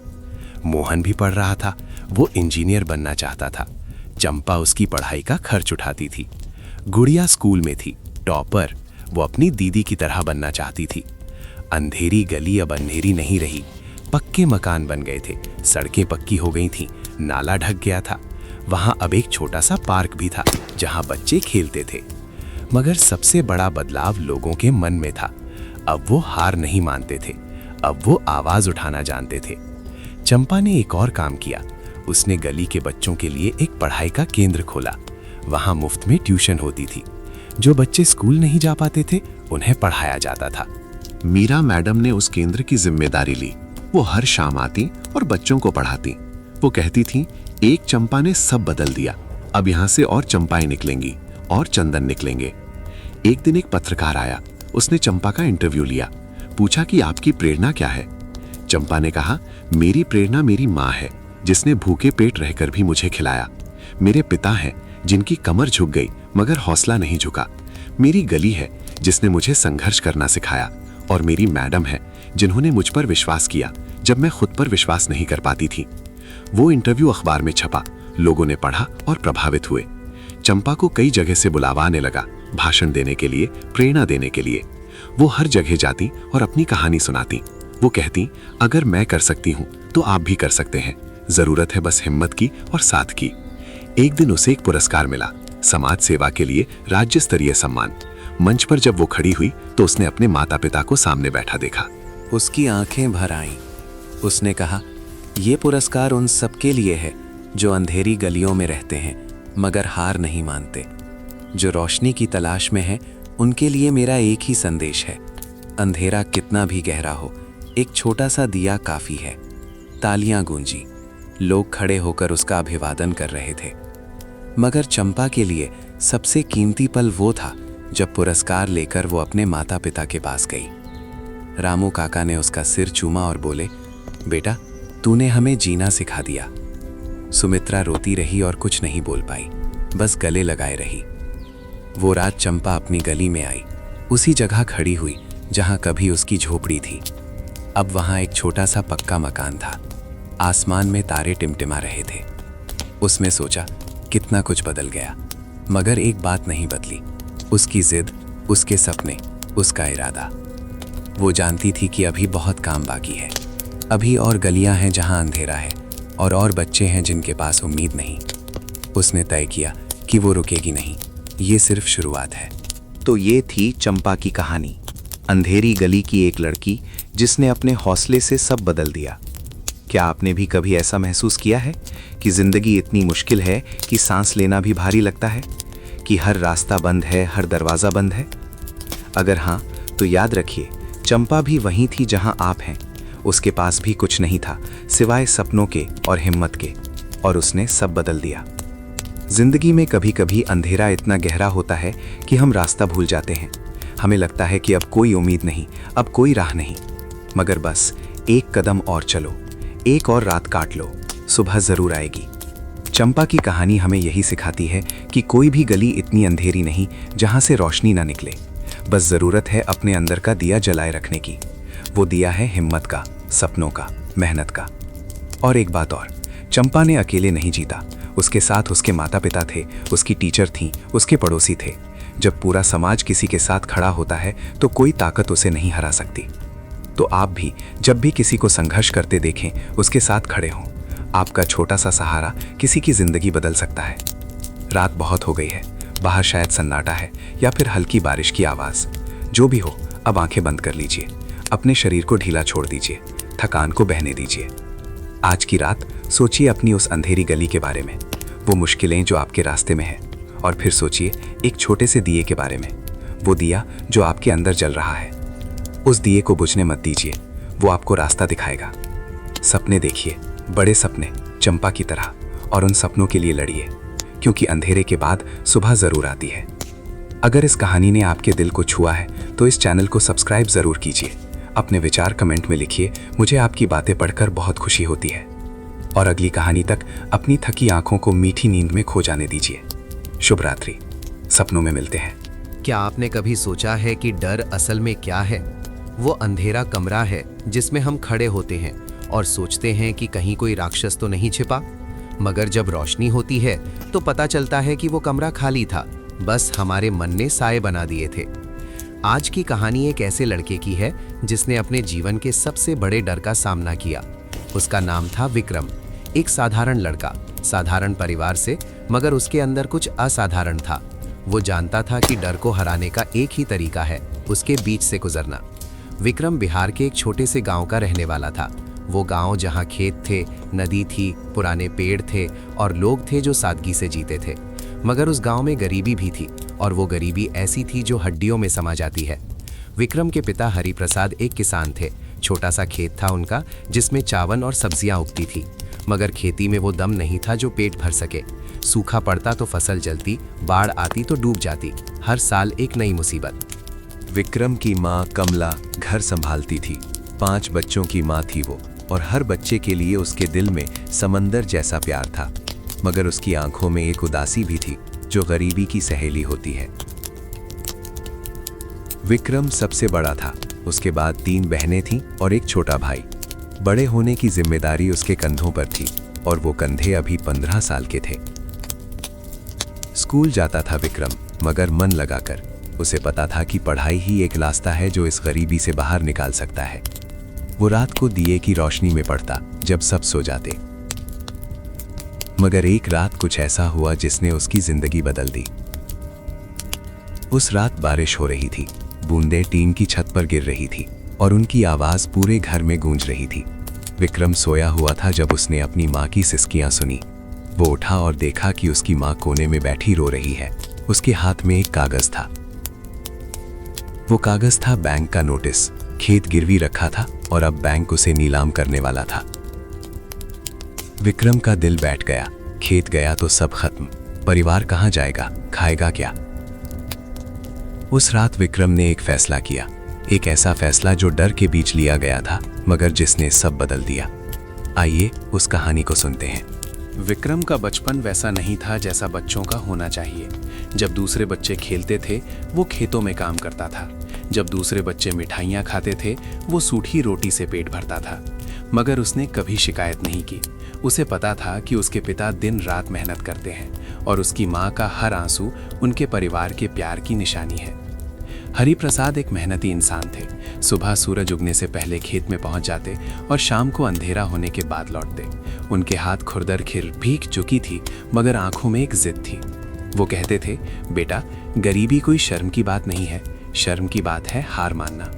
मोहन भी पढ़ रहा था। वो इंजीनियर बनना चाहता था। चंपा उसकी पढ़ाई का खर्च उठाती थी। गुड़िया स्कूल में थी, टॉपर। वो अपनी दीदी की तरह बनना चाहती थी। अंधेरी गली अब अंधेरी नहीं रही। पक्के मकान बन गए थे, सड़कें पक्की हो गई थीं, नाला ढक गया था। वहां अब एक छोटा सा पार्क भी था जहां बच्चे खेलते थे। मगर सबसे बड़ा बदलाव लोगों के मन में था। अब वो हार नहीं मानते थे, अब वो आवाज उठाना जानते थे। चंपा ने एक और काम किया। उसने गली के बच्चों के लिए एक पढ़ाई का केंद्र खोला। वहां मुफ्त में ट्यूशन होती थी। जो बच्चे स्कूल नहीं जा पाते थे उन्हें पढ़ाया जाता था। मीरा मैडम ने उस केंद्र की जिम्मेदारी ली। वो हर शाम आती और बच्चों को पढ़ाती। वो कहती थी, एक चंपा ने सब बदल दिया। अब यहाँ से और चंपाएं निकलेंगी और चंदन निकलेंगे। एक दिन एक पत्रकार आया। उसने चंपा का इंटरव्यू लिया। पूछा कि आपकी प्रेरणा क्या है। चंपा ने कहा, मेरी प्रेरणा मेरी माँ है जिसने भूखे पेट रहकर भी मुझे खिलाया। मेरे पिता हैं जिनकी कमर झुक गई मगर हौसला नहीं झुका। मेरी गली है जिसने मुझे संघर्ष करना सिखाया। और मेरी मैडम है जिन्होंने मुझ पर विश्वास किया जब मैं खुद पर विश्वास नहीं कर पाती थी। वो इंटरव्यू अखबार में छपा। लोगों ने पढ़ा और प्रभावित हुए। चंपा को कई जगह से बुलावा आने लगा, भाषण देने के लिए, प्रेरणा देने के लिए। वो हर जगह जाती और अपनी कहानी सुनाती। वो कहती, अगर मैं कर सकती हूँ तो आप भी कर सकते हैं। जरूरत है बस हिम्मत की और साथ की। एक दिन उसे एक पुरस्कार मिला, समाज सेवा के लिए राज्य स्तरीय सम्मान। मंच पर जब वो खड़ी हुई तो उसने अपने माता पिता को सामने बैठा देखा। उसकी आंखें भर आईं। उसने कहा, ये पुरस्कार उन सबके लिए है जो अंधेरी गलियों में रहते हैं मगर हार नहीं मानते। जो रोशनी की तलाश में है उनके लिए मेरा एक ही संदेश है, अंधेरा कितना भी गहरा हो, एक छोटा सा दिया काफी है। तालियां गूंजी। लोग खड़े होकर उसका अभिवादन कर रहे थे। मगर चंपा के लिए सबसे कीमती पल वो था जब पुरस्कार लेकर वो अपने माता पिता के पास गई। रामू काका ने उसका सिर चूमा और बोले, बेटा, तूने हमें जीना सिखा दिया। सुमित्रा रोती रही और कुछ नहीं बोल पाई, बस गले लगाए रही। वो रात चंपा अपनी गली में आई, उसी जगह खड़ी हुई जहां कभी उसकी झोपड़ी थी। अब वहां एक छोटा सा पक्का मकान था। आसमान में तारे टिमटिमा रहे थे। उसने सोचा कितना कुछ बदल गया, मगर एक बात नहीं बदली, उसकी जिद, उसके सपने, उसका इरादा। वो जानती थी कि अभी बहुत काम बाकी है, अभी और गलियां हैं जहां अंधेरा है, और बच्चे हैं जिनके पास उम्मीद नहीं। उसने तय किया कि वो रुकेगी नहीं, ये सिर्फ शुरुआत है। तो ये थी चंपा की कहानी, अंधेरी गली की एक लड़की जिसने अपने हौसले से सब बदल दिया। क्या आपने भी कभी ऐसा महसूस किया है कि जिंदगी इतनी मुश्किल है कि सांस लेना भी भारी लगता है, कि हर रास्ता बंद है, हर दरवाज़ा बंद है? अगर हाँ, तो याद रखिए, चंपा भी वहीं थी जहां आप हैं। उसके पास भी कुछ नहीं था सिवाय सपनों के और हिम्मत के, और उसने सब बदल दिया। जिंदगी में कभी कभी अंधेरा इतना गहरा होता है कि हम रास्ता भूल जाते हैं। हमें लगता है कि अब कोई उम्मीद नहीं, अब कोई राह नहीं। मगर बस एक कदम और चलो, एक और रात काट लो, सुबह जरूर आएगी। चंपा की कहानी हमें यही सिखाती है कि कोई भी गली इतनी अंधेरी नहीं जहां से रोशनी ना निकले। बस जरूरत है अपने अंदर का दिया जलाए रखने की। वो दिया है हिम्मत का, सपनों का, मेहनत का। और एक बात और, चंपा ने अकेले नहीं जीता। उसके साथ उसके माता पिता थे, उसकी टीचर थीं, उसके पड़ोसी थे। जब पूरा समाज किसी के साथ खड़ा होता है तो कोई ताकत उसे नहीं हरा सकती। तो आप भी जब भी किसी को संघर्ष करते देखें, उसके साथ खड़े हों। आपका छोटा सा सहारा किसी की जिंदगी बदल सकता है। रात बहुत हो गई है, बाहर शायद सन्नाटा है या फिर हल्की बारिश की आवाज़। जो भी हो, अब आंखें बंद कर लीजिए, अपने शरीर को ढीला छोड़ दीजिए, थकान को बहने दीजिए। आज की रात सोचिए अपनी उस अंधेरी गली के बारे में, वो मुश्किलें जो आपके रास्ते में है। और फिर सोचिए एक छोटे से दिए के बारे में, वो दिया जो आपके अंदर जल रहा है। उस दिए को बुझने मत दीजिए, वो आपको रास्ता दिखाएगा। सपने देखिए, बड़े सपने, चंपा की तरह, और उन सपनों के लिए लड़िए, क्योंकि अंधेरे के बाद सुबह जरूर आती है। अगर इस कहानी ने आपके दिल को छुआ है तो इस चैनल को सब्सक्राइब जरूर कीजिए। अपने विचार कमेंट में लिखिए, मुझे आपकी बातें पढ़कर बहुत खुशी होती है। और अगली कहानी तक अपनी थकी आंखों को मीठी नींद में खो जाने दीजिए। शुभ रात्रि, सपनों में मिलते हैं। क्या आपने कभी सोचा है कि डर असल में क्या है? वो अंधेरा कमरा है जिसमें हम खड़े होते हैं और सोचते हैं कि कहीं कोई राक्षस तो नहीं छिपा। मगर जब रोशनी होती है तो पता चलता है कि वो कमरा खाली था, बस हमारे मन ने साए बना दिए थे। आज की कहानी एक ऐसे लड़के की है जिसने अपने जीवन के सबसे बड़े डर का सामना किया। उसका नाम था विक्रम। एक साधारण लड़का, साधारण परिवार से, मगर उसके अंदर कुछ असाधारण था। वो जानता था कि डर को हराने का एक ही तरीका है, उसके बीच से गुजरना। विक्रम बिहार के एक छोटे से गांव का रहने वाला था। वो गांव जहां खेत थे, नदी थी, पुराने पेड़ थे और लोग थे जो सादगी से जीते थे। मगर उस गांव में गरीबी भी थी, और वो गरीबी ऐसी थी जो हड्डियों में समा जाती है। विक्रम के पिता हरिप्रसाद एक किसान थे। छोटा सा खेत था उनका जिसमें चावल और सब्जियां उगती थी। मगर खेती में वो दम नहीं था जो पेट भर सके। सूखा पड़ता तो फसल जलती, बाढ़ आती तो डूब जाती। हर साल एक नई मुसीबत। विक्रम की माँ कमला घर संभालती थी। 5 बच्चों की माँ थी वो, और हर बच्चे के लिए उसके दिल में समंदर जैसा प्यार था। मगर उसकी आंखों में एक उदासी भी थी जो गरीबी की सहेली होती है। विक्रम सबसे बड़ा था, उसके बाद 3 बहनें थीं और एक छोटा भाई। बड़े होने की जिम्मेदारी उसके कंधों पर थी, और वो कंधे अभी 15 साल के थे। स्कूल जाता था विक्रम, मगर मन लगाकर। उसे पता था कि पढ़ाई ही एक रास्ता है जो इस गरीबी से बाहर निकाल सकता है। वो रात को दिए की रोशनी में पढ़ता जब सब सो जाते। मगर एक रात कुछ ऐसा हुआ जिसने उसकी जिंदगी बदल दी। उस रात बारिश हो रही थी, बूंदें टीन की छत पर गिर रही थी और उनकी आवाज पूरे घर में गूंज रही थी। विक्रम सोया हुआ था जब उसने अपनी माँ की सिसकियां सुनी। वो उठा और देखा कि उसकी माँ कोने में बैठी रो रही है। उसके हाथ में एक कागज था। वो कागज था बैंक का नोटिस। खेत गिरवी रखा था और अब बैंक उसे नीलाम करने वाला था। विक्रम का दिल बैठ गया। खेत गया तो सब खत्म। परिवार कहाँ जाएगा, खाएगा क्या? उस रात विक्रम ने एक फैसला किया, एक ऐसा फैसला जो डर के बीच लिया गया था, मगर जिसने सब बदल दिया। आइए उस कहानी को सुनते हैं। विक्रम का बचपन वैसा नहीं था जैसा बच्चों का होना चाहिए। जब दूसरे बच्चे खेलते थे वो खेतों में काम करता था। जब दूसरे बच्चे मिठाइयाँ खाते थे वो सूखी रोटी से पेट भरता था। मगर उसने कभी शिकायत नहीं की। उसे पता था कि उसके पिता दिन रात मेहनत करते हैं और उसकी माँ का हर आंसू उनके परिवार के प्यार की निशानी है। हरि प्रसाद एक मेहनती इंसान थे। सुबह सूरज उगने से पहले खेत में पहुंच जाते और शाम को अंधेरा होने के बाद लौटते। उनके हाथ खुरदर खिर भीग चुकी थी, मगर आंखों में एक जिद थी। वो कहते थे, बेटा, गरीबी कोई शर्म की बात नहीं है, शर्म की बात है हार मानना।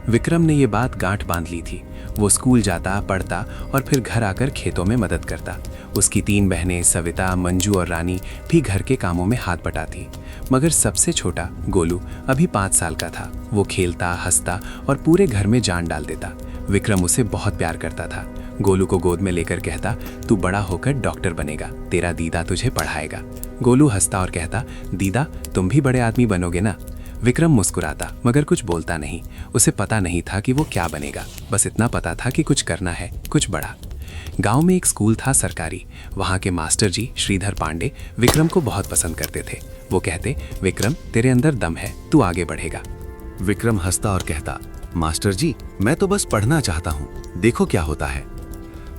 विक्रम ने ये बात गांठ बांध ली थी। वो स्कूल जाता, पढ़ता और फिर घर आकर खेतों में मदद करता। उसकी 3 बहनें सविता, मंजू और रानी भी घर के कामों में हाथ बटाती। मगर सबसे छोटा गोलू अभी 5 साल का था। वो खेलता, हंसता और पूरे घर में जान डाल देता। विक्रम उसे बहुत प्यार करता था। गोलू को गोद में लेकर कहता, तू बड़ा होकर डॉक्टर बनेगा, तेरा दीदा तुझे पढ़ाएगा। गोलू हंसता और कहता, दीदा तुम भी बड़े आदमी बनोगे ना। विक्रम मुस्कुराता मगर कुछ बोलता नहीं। उसे पता नहीं था कि वो क्या बनेगा, बस इतना पता था कि कुछ करना है, कुछ बड़ा। गांव में एक स्कूल था सरकारी। वहाँ के मास्टर जी श्रीधर पांडे विक्रम को बहुत पसंद करते थे। वो कहते, विक्रम तेरे अंदर दम है, तू आगे बढ़ेगा। विक्रम हंसता और कहता, मास्टर जी मैं तो बस पढ़ना चाहता हूँ, देखो क्या होता है।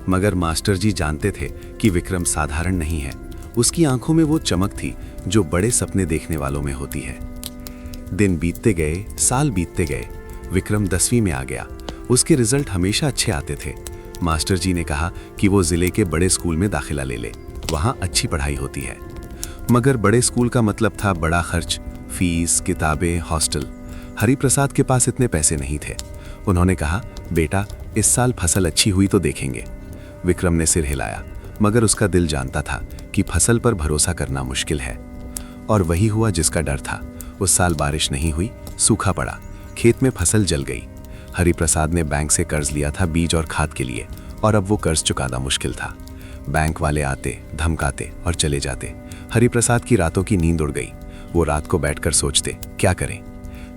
मगर मास्टर जी जानते थे कि विक्रम साधारण नहीं है। उसकी आंखों में वो चमक थी जो बड़े सपने देखने वालों में होती है। दिन बीतते गए, साल बीतते गए। विक्रम 10वीं में आ गया। उसके रिजल्ट हमेशा अच्छे आते थे। मास्टर जी ने कहा कि वो जिले के बड़े स्कूल में दाखिला ले ले, वहाँ अच्छी पढ़ाई होती है। मगर बड़े स्कूल का मतलब था बड़ा खर्च, फीस, किताबें, हॉस्टल। हरिप्रसाद के पास इतने पैसे नहीं थे। उन्होंने कहा, बेटा इस साल फसल अच्छी हुई तो देखेंगे। विक्रम ने सिर हिलाया, मगर उसका दिल जानता था कि फसल पर भरोसा करना मुश्किल है। और वही हुआ जिसका डर था। उस साल बारिश नहीं हुई, सूखा पड़ा, खेत में फसल जल गई। हरिप्रसाद ने बैंक से कर्ज लिया था बीज और खाद के लिए, और अब वो कर्ज चुकाना मुश्किल था। बैंक वाले आते, धमकाते और चले जाते। हरिप्रसाद की रातों की नींद उड़ गई। वो रात को बैठकर सोचते, क्या करें।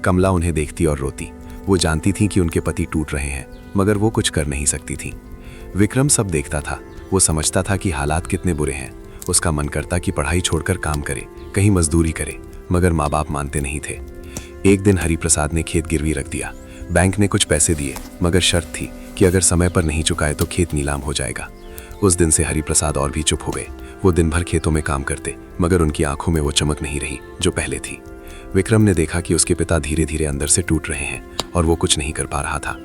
कमला उन्हें देखती और रोती। वो जानती थी कि उनके पति टूट रहे हैं, मगर वो कुछ कर नहीं सकती थी। विक्रम सब देखता था। वो समझता था कि हालात कितने बुरे हैं। उसका मन करता कि पढ़ाई छोड़कर काम करे, कहीं मजदूरी करे, मगर माँ बाप मानते नहीं थे। एक दिन हरिप्रसाद ने खेत गिरवी रख दिया। बैंक ने कुछ पैसे दिए, मगर शर्त थी कि अगर समय पर नहीं चुकाए तो खेत नीलाम हो जाएगा। उस दिन से हरिप्रसाद और भी चुप हो गए। वो दिन भर खेतों में काम करते, मगर उनकी आंखों में वो चमक नहीं रही जो पहले थी। विक्रम ने देखा कि उसके पिता धीरे धीरे अंदर से टूट रहे हैं और वो कुछ नहीं कर पा रहा था।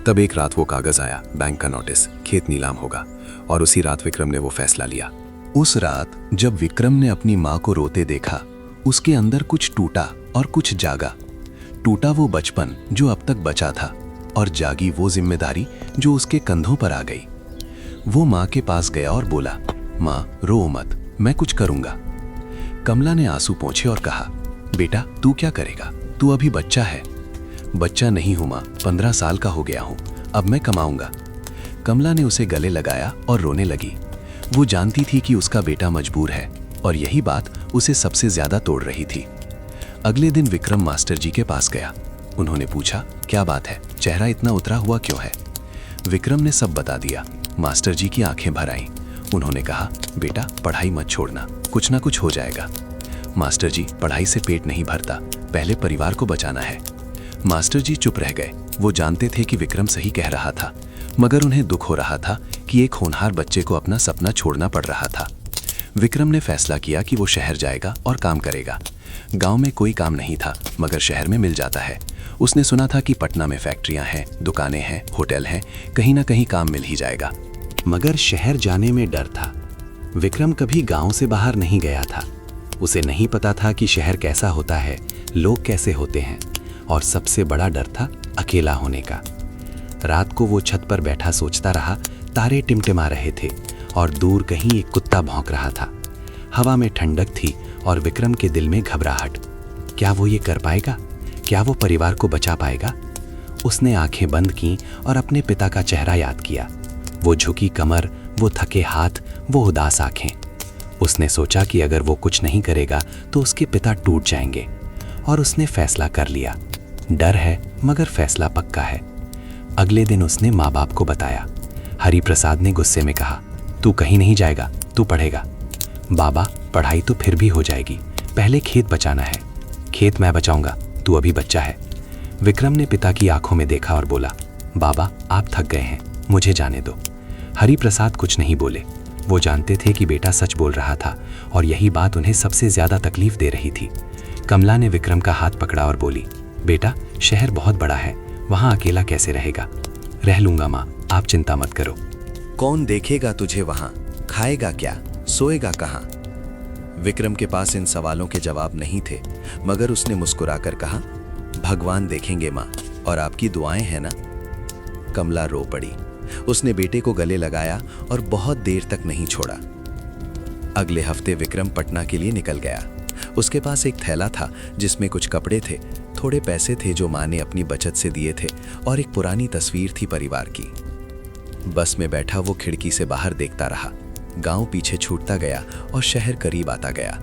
तब एक रात वो कागज आया, बैंक का नोटिस, खेत नीलाम होगा। और उसी रात विक्रम ने वो फैसला लिया। उस रात जब विक्रम ने अपनी माँ को रोते देखा, उसके अंदर कुछ टूटा और कुछ जागा। टूटा वो बचपन जो अब तक बचा था, और जागी वो जिम्मेदारी जो उसके कंधों पर आ गई। वो माँ के पास गया और बोला, माँ रो मत, मैं कुछ करूंगा। कमला ने आंसू पोंछे और कहा, बेटा तू क्या करेगा, तू अभी बच्चा है। बच्चा नहीं हूं माँ, 15 साल का हो गया हूं, अब मैं कमाऊंगा। कमला ने उसे गले लगाया और रोने लगी। वो जानती थी कि उसका बेटा मजबूर है, और यही बात उसे सबसे ज्यादा तोड़ रही थी। अगले दिन विक्रम मास्टर जी के पास गया। उन्होंने पूछा, क्या बात है, चेहरा इतना उतरा हुआ क्यों है। विक्रम ने सब बता दिया। मास्टर जी की आंखें भर आईं। उन्होंने कहा, बेटा पढ़ाई मत छोड़ना, कुछ ना कुछ हो जाएगा। मास्टर जी, पढ़ाई से पेट नहीं भरता, पहले परिवार को बचाना है। मास्टर जी चुप रह गए। वो जानते थे कि विक्रम सही कह रहा था, मगर उन्हें दुख हो रहा था कि एक होनहार बच्चे को अपना सपना छोड़ना पड़ रहा था। विक्रम ने फैसला किया कि वो शहर जाएगा और काम करेगा। गांव में कोई काम नहीं था, मगर शहर में मिल जाता है। उसने सुना था कि पटना में फैक्ट्रियां हैं, दुकानें हैं, होटल हैं, कहीं ना कहीं काम मिल ही जाएगा। मगर शहर जाने में डर था। विक्रम कभी गांव से बाहर नहीं गया था। उसे नहीं पता था कि शहर कैसा होता है, लोग कैसे होते हैं, और सबसे बड़ा डर था अकेला होने का। रात को वो छत पर बैठा सोचता रहा। तारे टिमटिमा रहे थे और दूर कहीं एक कुत्ता भौंक रहा था। हवा में ठंडक थी और विक्रम के दिल में घबराहट। क्या वो ये कर पाएगा? क्या वो परिवार को बचा पाएगा? उसने आंखें बंद की और अपने पिता का चेहरा याद किया। वो झुकी कमर, वो थके हाथ, वो उदास आंखें। उसने सोचा कि अगर वो कुछ नहीं करेगा तो उसके पिता टूट जाएंगे, और उसने फैसला कर लिया। डर है मगर फैसला पक्का है। अगले दिन उसने माँ बाप को बताया। हरिप्रसाद ने गुस्से में कहा, तू कहीं नहीं जाएगा, तू पढ़ेगा। बाबा, पढ़ाई तो फिर भी हो जाएगी, पहले खेत बचाना है। खेत मैं बचाऊंगा, तू अभी बच्चा है। विक्रम ने पिता की आंखों में देखा और बोला, बाबा आप थक गए हैं, मुझे जाने दो। हरिप्रसाद कुछ नहीं बोले। वो जानते थे कि बेटा सच बोल रहा था और यही बात उन्हें सबसे ज्यादा तकलीफ दे रही थी। कमला ने विक्रम का हाथ पकड़ा और बोली, बेटा शहर बहुत बड़ा है, वहां अकेला कैसे रहेगा? रह लूंगा माँ, आप चिंता मत करो। कौन देखेगा तुझे वहां? खाएगा क्या? सोएगा कहाँ? विक्रम के पास इन सवालों के जवाब नहीं थे, मगर उसने मुस्कुराकर कहा, भगवान देखेंगे माँ, और आपकी दुआएं हैं ना। कमला रो पड़ी। उसने बेटे को गले लगाया और बहुत देर तक नहीं छोड़ा। अगले हफ्ते विक्रम पटना के लिए निकल गया। उसके पास एक थैला था जिसमें कुछ कपड़े थे, थोड़े पैसे थे जो माँ ने अपनी बचत से दिए थे, और एक पुरानी तस्वीर थी परिवार की। बस में बैठा वो खिड़की से बाहर देखता रहा। गांव पीछे छूटता गया और शहर करीब आता गया।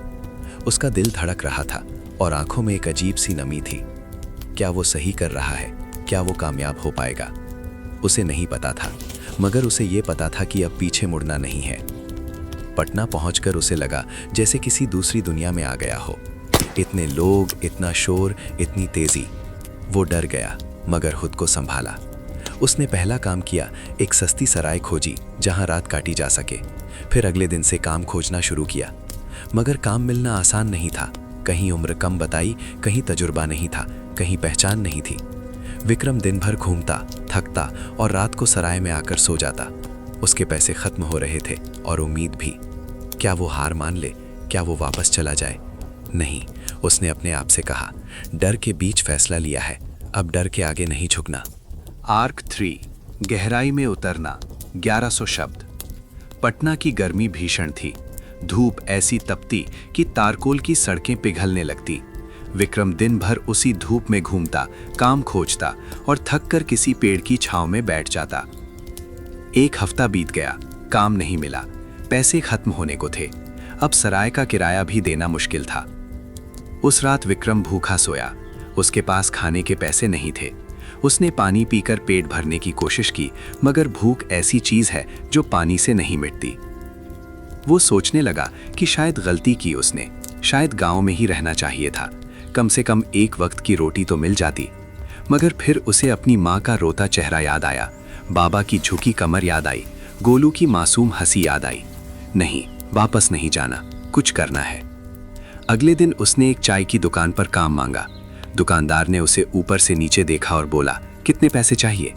उसका दिल धड़क रहा था और आंखों में एक अजीब सी नमी थी। क्या वो सही कर रहा है? क्या वो कामयाब हो पाएगा? उसे नहीं पता था, मगर उसे ये पता था कि अब पीछे मुड़ना नहीं है। पटना पहुंचकर उसे लगा जैसे किसी दूसरी दुनिया में आ गया हो। इतने लोग, इतना शोर, इतनी तेजी। वो डर गया, मगर खुद को संभाला। उसने पहला काम किया, एक सस्ती सराय खोजी जहां रात काटी जा सके। फिर अगले दिन से काम खोजना शुरू किया, मगर काम मिलना आसान नहीं था। कहीं उम्र कम बताई, कहीं तजुर्बा नहीं था, कहीं पहचान नहीं थी। विक्रम दिन भर घूमता, थकता और रात को सराय में आकर सो जाता। उसके पैसे खत्म हो रहे थे और उम्मीद भी। क्या वो हार मान ले? क्या वो वापस चला जाए? नहीं, उसने अपने आप से कहा, डर के बीच फैसला लिया है, अब डर के आगे नहीं झुकना। आर्क 3 गहराई में उतरना 1100 शब्द। पटना की गर्मी भीषण थी। धूप ऐसी तपती कि तारकोल की सड़कें पिघलने लगती। विक्रम दिन भर उसी धूप में घूमता, काम खोजता और थक कर किसी पेड़ की छांव में बैठ जाता। एक हफ्ता बीत गया, काम नहीं मिला, पैसे खत्म होने को थे। अब सराय का किराया भी देना मुश्किल था। उस रात विक्रम भूखा सोया। उसके पास खाने के पैसे नहीं थे। उसने पानी पीकर पेट भरने की कोशिश की, मगर भूख ऐसी चीज है जो पानी से नहीं मिटती। वो सोचने लगा कि शायद गलती की उसने, शायद गांव में ही रहना चाहिए था, कम से कम एक वक्त की रोटी तो मिल जाती। मगर फिर उसे अपनी माँ का रोता चेहरा याद आया, बाबा की झुकी कमर याद आई, गोलू की मासूम हंसी याद आई। नहीं, वापस नहीं जाना, कुछ करना है। अगले दिन उसने एक चाय की दुकान पर काम मांगा। दुकानदार ने उसे ऊपर से नीचे देखा और बोला, कितने पैसे चाहिए?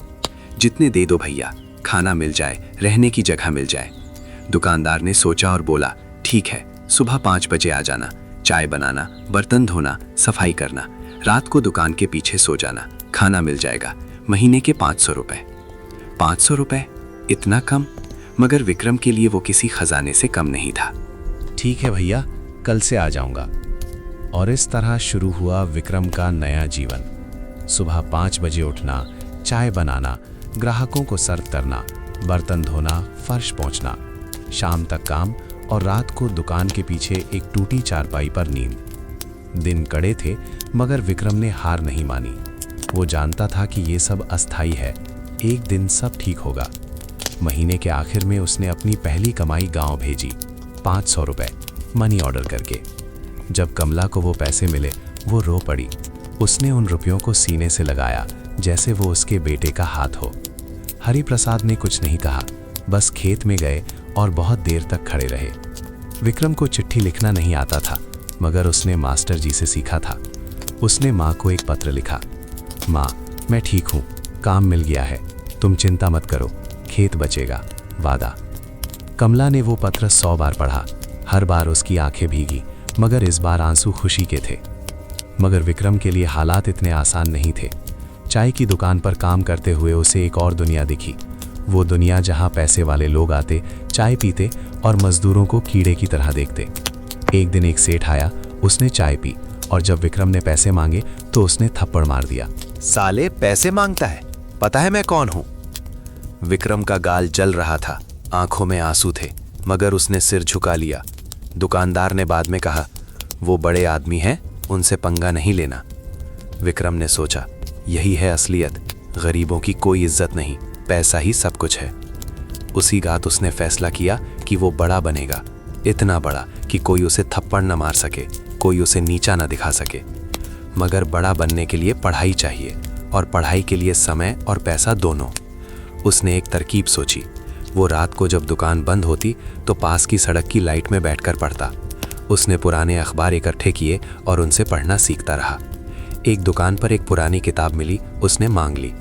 जितने दे दो भैया, खाना मिल जाए, रहने की जगह मिल जाए। दुकानदार ने सोचा और बोला, ठीक है, सुबह 5 बजे आ जाना, चाय बनाना, बर्तन धोना, सफाई करना, रात को दुकान के पीछे सो जाना, खाना मिल जाएगा, महीने के 500 रुपए। 500 रुपए? इतना कम? मगर विक्रम के लिए वो किसी खजाने से कम नहीं था। ठीक है भैया, कल से आ जाऊंगा। और इस तरह शुरू हुआ विक्रम का नया जीवन। सुबह 5 बजे उठना, चाय बनाना, ग्राहकों को सर्व करना, बर्तन धोना, फर्श पोंछना, शाम तक काम और रात को दुकान के पीछे एक टूटी चारपाई पर नींद। दिन कड़े थे, मगर विक्रम ने हार नहीं मानी। वो जानता था कि ये सब अस्थाई है, एक दिन सब ठीक होगा। महीने के आखिर में उसने अपनी पहली कमाई गांव भेजी, 500 रुपए मनी ऑर्डर करके। जब कमला को वो पैसे मिले, वो रो पड़ी। उसने उन रुपयों को सीने से लगाया जैसे वो उसके बेटे का हाथ हो। हरिप्रसाद ने कुछ नहीं कहा, बस खेत में गए और बहुत देर तक खड़े रहे। विक्रम को चिट्ठी लिखना नहीं आता था, मगर उसने मास्टर जी से सीखा था। उसने माँ को एक पत्र लिखा, माँ मैं ठीक हूँ, काम मिल गया है, तुम चिंता मत करो, खेत बचेगा, वादा। कमला ने वो पत्र 100 बार पढ़ा। हर बार उसकी आंखें भीगी, मगर इस बार आंसू खुशी के थे। मगर विक्रम के लिए हालात इतने आसान नहीं थे। चाय की दुकान पर काम करते हुए उसे एक और दुनिया दिखी। वो दुनिया जहां पैसे वाले लोग आते, चाय पीते और मजदूरों को कीड़े की तरह देखते। एक दिन एक सेठ आया, उसने चाय पी और जब विक्रम ने पैसे मांगे तो उसने थप्पड़ मार दिया। साले पैसे मांगता है, पता है मैं कौन हूं? विक्रम का गाल जल रहा था, आंखों में आंसू थे, मगर उसने सिर झुका लिया। दुकानदार ने बाद में कहा, वो बड़े आदमी हैं, उनसे पंगा नहीं लेना। विक्रम ने सोचा, यही है असलियत, गरीबों की कोई इज्जत नहीं, पैसा ही सब कुछ है। उसी रात उसने फैसला किया कि वो बड़ा बनेगा, इतना बड़ा कि कोई उसे थप्पड़ न मार सके, कोई उसे नीचा न दिखा सके। मगर बड़ा बनने के लिए पढ़ाई चाहिए, और पढ़ाई के लिए समय और पैसा दोनों। उसने एक तरकीब सोची। वो रात को जब दुकान बंद होती तो पास की सड़क की लाइट में बैठकर पढ़ता। उसने पुराने अखबार इकट्ठे किए और उनसे पढ़ना सीखता रहा। एक दुकान पर एक पुरानी किताब मिली, उसने मांग ली।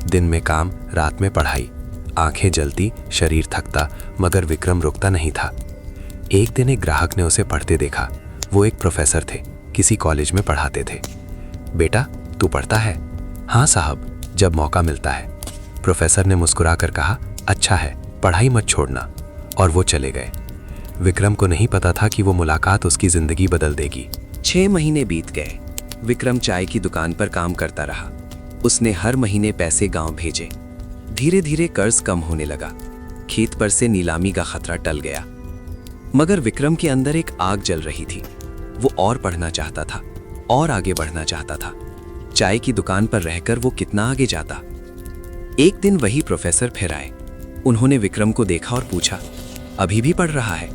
दिन में काम, रात में पढ़ाई। आंखें जलती, शरीर थकता, मगर विक्रम रुकता नहीं था। एक दिन एक ग्राहक ने उसे पढ़ते देखा। वो एक प्रोफेसर थे, किसी कॉलेज में पढ़ाते थे। बेटा, तू पढ़ता है? हाँ साहब, जब मौका मिलता है। प्रोफेसर ने मुस्कुराकर कहा, अच्छा है, पढ़ाई मत छोड़ना। और वो चले गए। विक्रम को नहीं पता था कि वो मुलाकात उसकी जिंदगी बदल देगी। 6 महीने बीत गए। विक्रम चाय की दुकान पर काम करता रहा। उसने हर महीने पैसे गांव भेजे। धीरे धीरे कर्ज कम होने लगा। खेत पर से नीलामी का खतरा टल गया। मगर विक्रम के अंदर एक आग जल रही थी। वो और पढ़ना चाहता था, और आगे बढ़ना चाहता था। चाय की दुकान पर रहकर वो कितना आगे जाता। एक दिन वही प्रोफेसर फिर आए। उन्होंने विक्रम को देखा और पूछा, अभी भी पढ़ रहा है?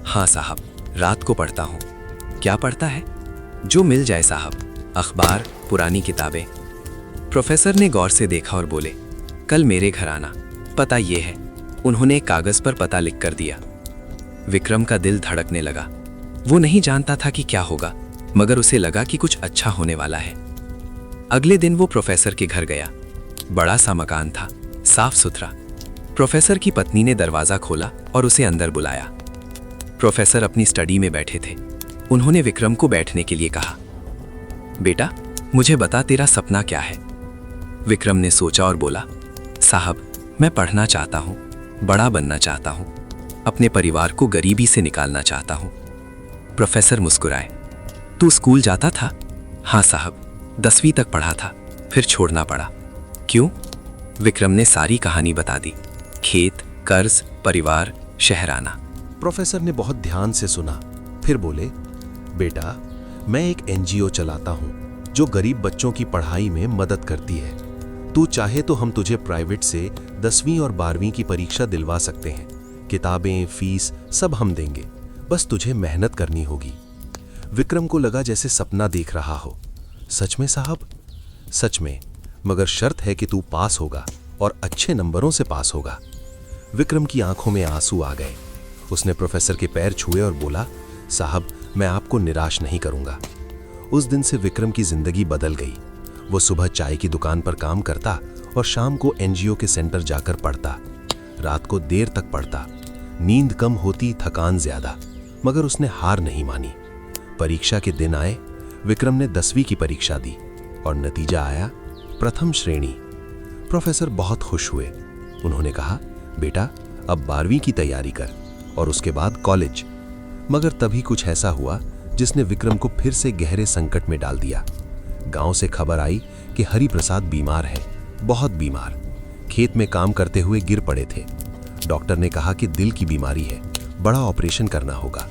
हाँ साहब, रात को पढ़ता हूँ। क्या पढ़ता है? जो मिल जाए साहब, अखबार, पुरानी किताबें। प्रोफेसर ने गौर से देखा और बोले, कल मेरे घर आना, पता ये है। उन्होंने एक कागज पर पता लिख कर दिया। विक्रम का दिल धड़कने लगा। वो नहीं जानता था कि क्या होगा, मगर उसे लगा कि कुछ अच्छा होने वाला है। अगले दिन वो प्रोफेसर के घर गया। बड़ा सा मकान था, साफ सुथरा। प्रोफेसर की पत्नी ने दरवाजा खोला और उसे अंदर बुलाया। प्रोफेसर अपनी स्टडी में बैठे थे। उन्होंने विक्रम को बैठने के लिए कहा, बेटा, मुझे बता, तेरा सपना क्या है? विक्रम ने सोचा और बोला, साहब, मैं पढ़ना चाहता हूँ, बड़ा बनना चाहता हूँ, अपने परिवार को गरीबी से निकालना चाहता हूँ। प्रोफेसर मुस्कुराए। तू स्कूल जाता था? हाँ साहब, 10वीं तक पढ़ा था, फिर छोड़ना पड़ा। क्यों? विक्रम ने सारी कहानी बता दी। खेत, कर्ज, परिवार, शहर आना। प्रोफेसर ने बहुत ध्यान से सुना, फिर बोले, बेटा, मैं एक एनजीओ चलाता हूँ जो गरीब बच्चों की पढ़ाई में मदद करती है। तू चाहे तो हम तुझे प्राइवेट से 10वीं और 12वीं की परीक्षा दिलवा सकते हैं। किताबें, फीस सब हम देंगे, बस तुझे मेहनत करनी होगी। विक्रम को लगा जैसे सपना देख रहा हो। सच में साहब? सच में, मगर शर्त है कि तू पास होगा, और अच्छे नंबरों से पास होगा। विक्रम की आंखों में आंसू आ गए। उसने प्रोफेसर के पैर छुए और बोला, साहब, मैं आपको निराश नहीं करूंगा। उस दिन से विक्रम की जिंदगी बदल गई। वो सुबह चाय की दुकान पर काम करता और शाम को एनजीओ के सेंटर जाकर पढ़ता। रात को देर तक पढ़ता। नींद कम होती, थकान ज्यादा, मगर उसने हार नहीं मानी। परीक्षा के दिन आए। विक्रम ने 10वीं की परीक्षा दी और नतीजा आया प्रथम श्रेणी। प्रोफेसर बहुत खुश हुए। उन्होंने कहा, बेटा, अब 12वीं की तैयारी कर और उसके बाद कॉलेज। मगर तभी कुछ ऐसा हुआ जिसने विक्रम को फिर से गहरे संकट में डाल दिया। गांव से खबर आई कि हरि प्रसाद बीमार है, बहुत बीमार। खेत में काम करते हुए गिर पड़े थे। डॉक्टर ने कहा कि दिल की बीमारी है, बड़ा ऑपरेशन करना होगा।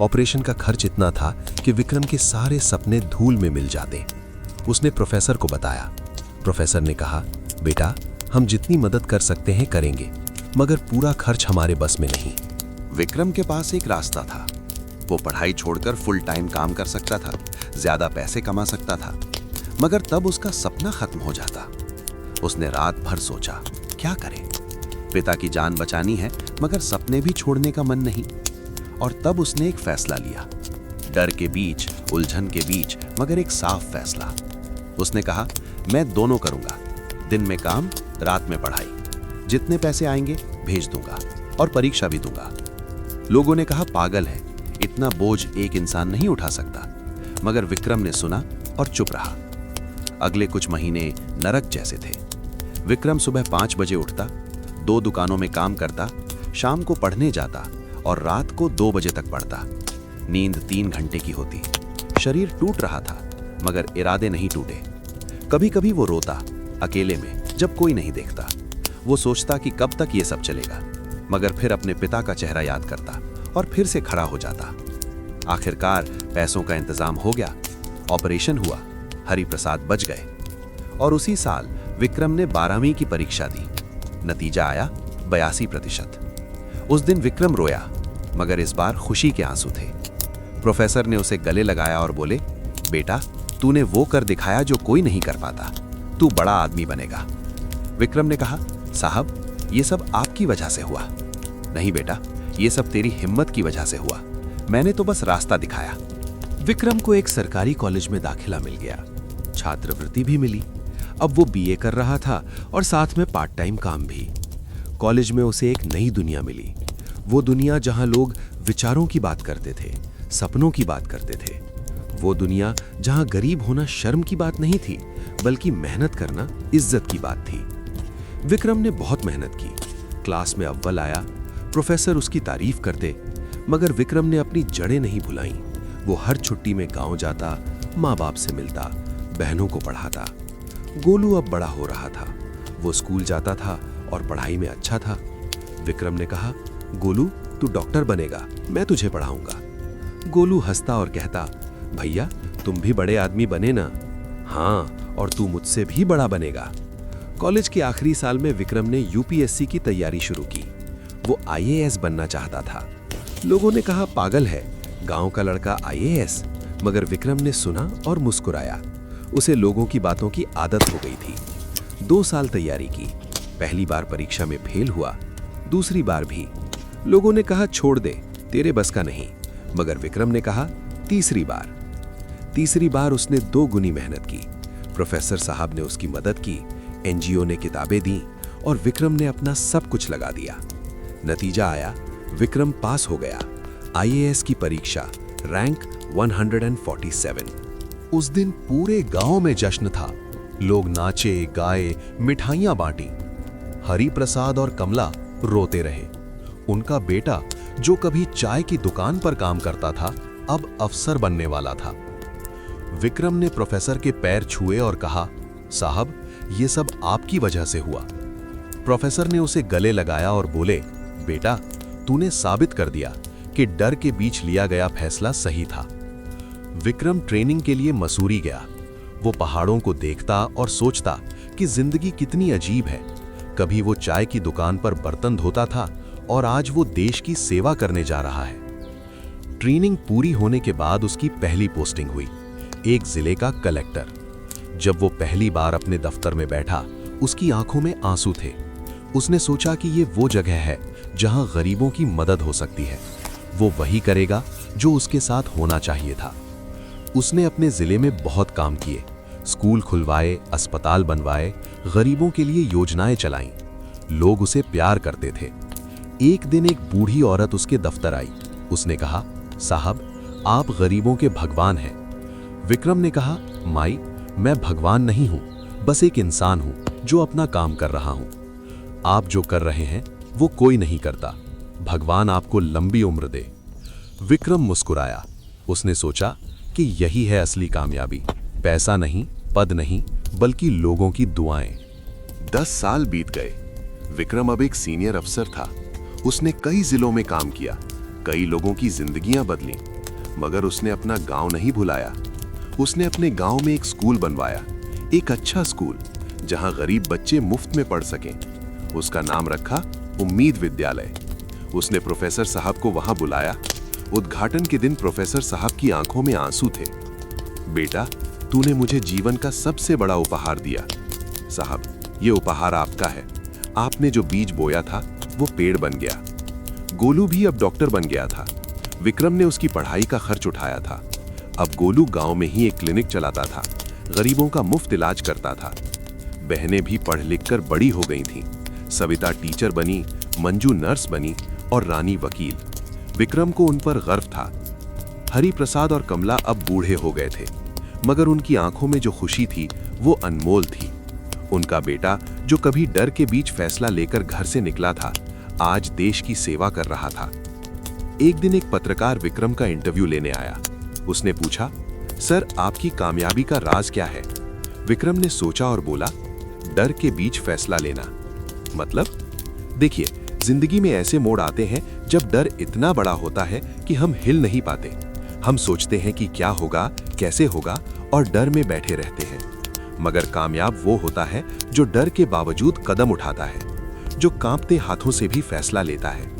ऑपरेशन का खर्च इतना था कि विक्रम के सारे सपने धूल में मिल जाते। उसने प्रोफेसर को बताया। प्रोफेसर ने कहा, बेटा, हम जितनी मदद कर सकते हैं करेंगे, मगर पूरा खर्च हमारे बस में नहीं। विक्रम के पास एक रास्ता था। वो पढ़ाई छोड़कर फुल टाइम काम कर सकता था, ज्यादा पैसे कमा सकता था, मगर तब उसका सपना खत्म हो जाता। उसने रात भर सोचा, क्या करे? पिता की जान बचानी है, मगर सपने भी छोड़ने का मन नहीं। और तब उसने एक फैसला लिया, डर के बीच, उलझन के बीच, मगर एक साफ फैसला। उसने कहा, मैं दोनों करूंगा, दिन में काम, रात में पढ़ाई। जितने पैसे आएंगे भेज दूंगा और परीक्षा भी दूंगा। लोगों ने कहा, पागल है, इतना बोझ एक इंसान नहीं उठा सकता। मगर विक्रम ने सुना और चुप रहा। अगले कुछ महीने नरक जैसे थे। विक्रम सुबह 5 बजे उठता, 2 दुकानों में काम करता, शाम को पढ़ने जाता और रात को 2 बजे तक पढ़ता। नींद 3 घंटे की होती। शरीर टूट रहा था, मगर इरादे नहीं टूटे। कभी कभी वो रोता, अकेले में, जब कोई नहीं देखता। वो सोचता कि कब तक ये सब चलेगा, मगर फिर अपने पिता का चेहरा याद करता और फिर से खड़ा हो जाता। आखिरकार पैसों का इंतजाम हो गया, ऑपरेशन हुआ, हरि प्रसाद बच गए। और उसी साल विक्रम ने 12वीं की परीक्षा दी। नतीजा आया 82%। उस दिन विक्रम रोया, मगर इस बार खुशी के आंसू थे। प्रोफेसर ने उसे गले लगाया और बोले, बेटा, तूने वो कर दिखाया जो कोई नहीं कर पाता, तू बड़ा आदमी बनेगा। विक्रम ने कहा, साहब, ये सब आपकी वजह से हुआ। नहीं बेटा, ये सब तेरी हिम्मत की वजह से हुआ, मैंने तो बस रास्ता दिखाया। विक्रम को एक सरकारी कॉलेज में दाखिला मिल गया, छात्रवृत्ति भी मिली। अब वो बीए कर रहा था और साथ में पार्ट टाइम काम भी। कॉलेज में उसे एक नई दुनिया मिली, वो दुनिया जहां लोग विचारों की बात करते थे, सपनों की बात करते थे। वो दुनिया जहां गरीब होना शर्म की बात नहीं थी, बल्कि मेहनत करना इज्जत की बात थी। विक्रम ने बहुत मेहनत की, क्लास में अव्वल आया, प्रोफेसर उसकी तारीफ करते, मगर विक्रम ने अपनी जड़ें नहीं भुलाईं। वो हर छुट्टी में गांव जाता, माँ बाप से मिलता, बहनों को पढ़ाता। गोलू अब बड़ा हो रहा था, वो स्कूल जाता था और पढ़ाई में अच्छा था। विक्रम ने कहा, गोलू, तू डॉक्टर बनेगा, मैं तुझे पढ़ाऊंगा। गोलू हंसता और कहता, भैया, तुम भी बड़े आदमी बने ना। हाँ, और तू मुझसे भी बड़ा बनेगा। कॉलेज के आखिरी साल में विक्रम ने यूपीएससी की तैयारी शुरू की। वो आईएएस बनना चाहता था। लोगों ने कहा, पागल है, गांव का लड़का आईएएस। मगर विक्रम ने सुना और मुस्कुराया। उसे लोगों की बातों की आदत हो गई थी। 2 साल तैयारी की, पहली बार परीक्षा में फेल हुआ, दूसरी बार भी। लोगों ने कहा, छोड़ दे, तेरे बस का नहीं। मगर विक्रम ने कहा, तीसरी बार उसने 2 गुनी मेहनत की। प्रोफेसर साहब ने उसकी मदद की, एनजीओ ने किताबें दी और विक्रम ने अपना सब कुछ लगा दिया। नतीजा आया, विक्रम पास हो गया। आईएएस की परीक्षा, रैंक 147। उस दिन पूरे गांव में जश्न था। लोग नाचे, गाए, मिठाइयां बांटी। हरि प्रसाद और कमला रोते रहे। उनका बेटा, जो कभी चाय की दुकान पर काम करता था, अब अफसर बनने वाला था। विक्रम ने प्रोफेसर के पैर छुए और कहा, साहब, ये सब आपकी वजह से हुआ। प्रोफेसर ने उसे गले लगाया और बोले, बेटा, तूने साबित कर दिया कि डर के बीच लिया गया फैसला सही था। विक्रम ट्रेनिंग के लिए मसूरी गया। वो पहाड़ों को देखता और सोचता कि जिंदगी कितनी अजीब है। कभी वो चाय की दुकान पर बर्तन धोता था और आज वो देश की सेवा करने जा रहा है। ट्रेनिंग पूरी होने के बाद उसकी पहली पोस्टिंग हुई, एक जिले का कलेक्टर। जब वो पहली बार अपने दफ्तर में बैठा, उसकी आंखों में आंसू थे। उसने सोचा कि ये वो जगह है जहां गरीबों की मदद हो सकती है। वो वही करेगा जो उसके साथ होना चाहिए था। उसने अपने जिले में बहुत काम किए, स्कूल खुलवाए, अस्पताल बनवाए, गरीबों के लिए योजनाएं चलाईं। लोग उसे प्यार करते थे। एक दिन एक बूढ़ी औरत उसके दफ्तर आई। उसने कहा, साहब, आप गरीबों के भगवान हैं। विक्रम ने कहा, माई, मैं भगवान नहीं हूं, बस एक इंसान हूं जो अपना काम कर रहा हूं। आप जो कर रहे हैं वो कोई नहीं करता। भगवान आपको लंबी उम्र दे। विक्रम मुस्कुराया। उसने सोचा कि यही है असली कामयाबी, पैसा नहीं, पद नहीं, बल्कि लोगों की दुआएं। 10 साल बीत गए। विक्रम अब एक सीनियर अफसर था। उसने कई जिलों में काम किया, कई लोगों की जिंदगियां बदली, मगर उसने अपना गांव नहीं भुलाया। उसने अपने गांव में एक स्कूल बनवाया, एक अच्छा स्कूल जहां गरीब बच्चे मुफ्त में पढ़ सकें। उसका नाम रखा उम्मीद विद्यालय। उसने प्रोफेसर साहब को वहां बुलाया। उद्घाटन के दिन प्रोफेसर साहब की आंखों में आंसू थे। बेटा, तूने मुझे जीवन का सबसे बड़ा उपहार दिया। साहब, ये उपहार आपका है। आपने जो बीज बोया था वो पेड़ बन गया। गोलू भी अब डॉक्टर बन गया था। विक्रम ने उसकी पढ़ाई का खर्च उठाया था। अब गोलू गांव में ही एक क्लिनिक चलाता था, गरीबों का मुफ्त इलाज करता था। बहनें भी पढ़ लिख कर बड़ी हो गई थीं। सविता टीचर बनी, मंजू नर्स बनी और रानी वकील। विक्रम को उन पर गर्व था। हरि प्रसाद और कमला अब बूढ़े हो गए थे, मगर उनकी आंखों में जो खुशी थी वो अनमोल थी। उनका बेटा, जो कभी डर के बीच फैसला लेकर घर से निकला था, आज देश की सेवा कर रहा था। एक दिन एक पत्रकार विक्रम का इंटरव्यू लेने आया। उसने पूछा, सर, आपकी कामयाबी का राज क्या है? विक्रम ने सोचा और बोला, डर के बीच फैसला लेना। मतलब? देखिए, जिंदगी में ऐसे मोड़ आते हैं जब डर इतना बड़ा होता है कि हम हिल नहीं पाते। हम सोचते हैं कि क्या होगा, कैसे होगा, और डर में बैठे रहते हैं। मगर कामयाब वो होता है जो डर के बावजूद कदम उठाता है। जो कांपते हाथों से भी फैसला लेता है।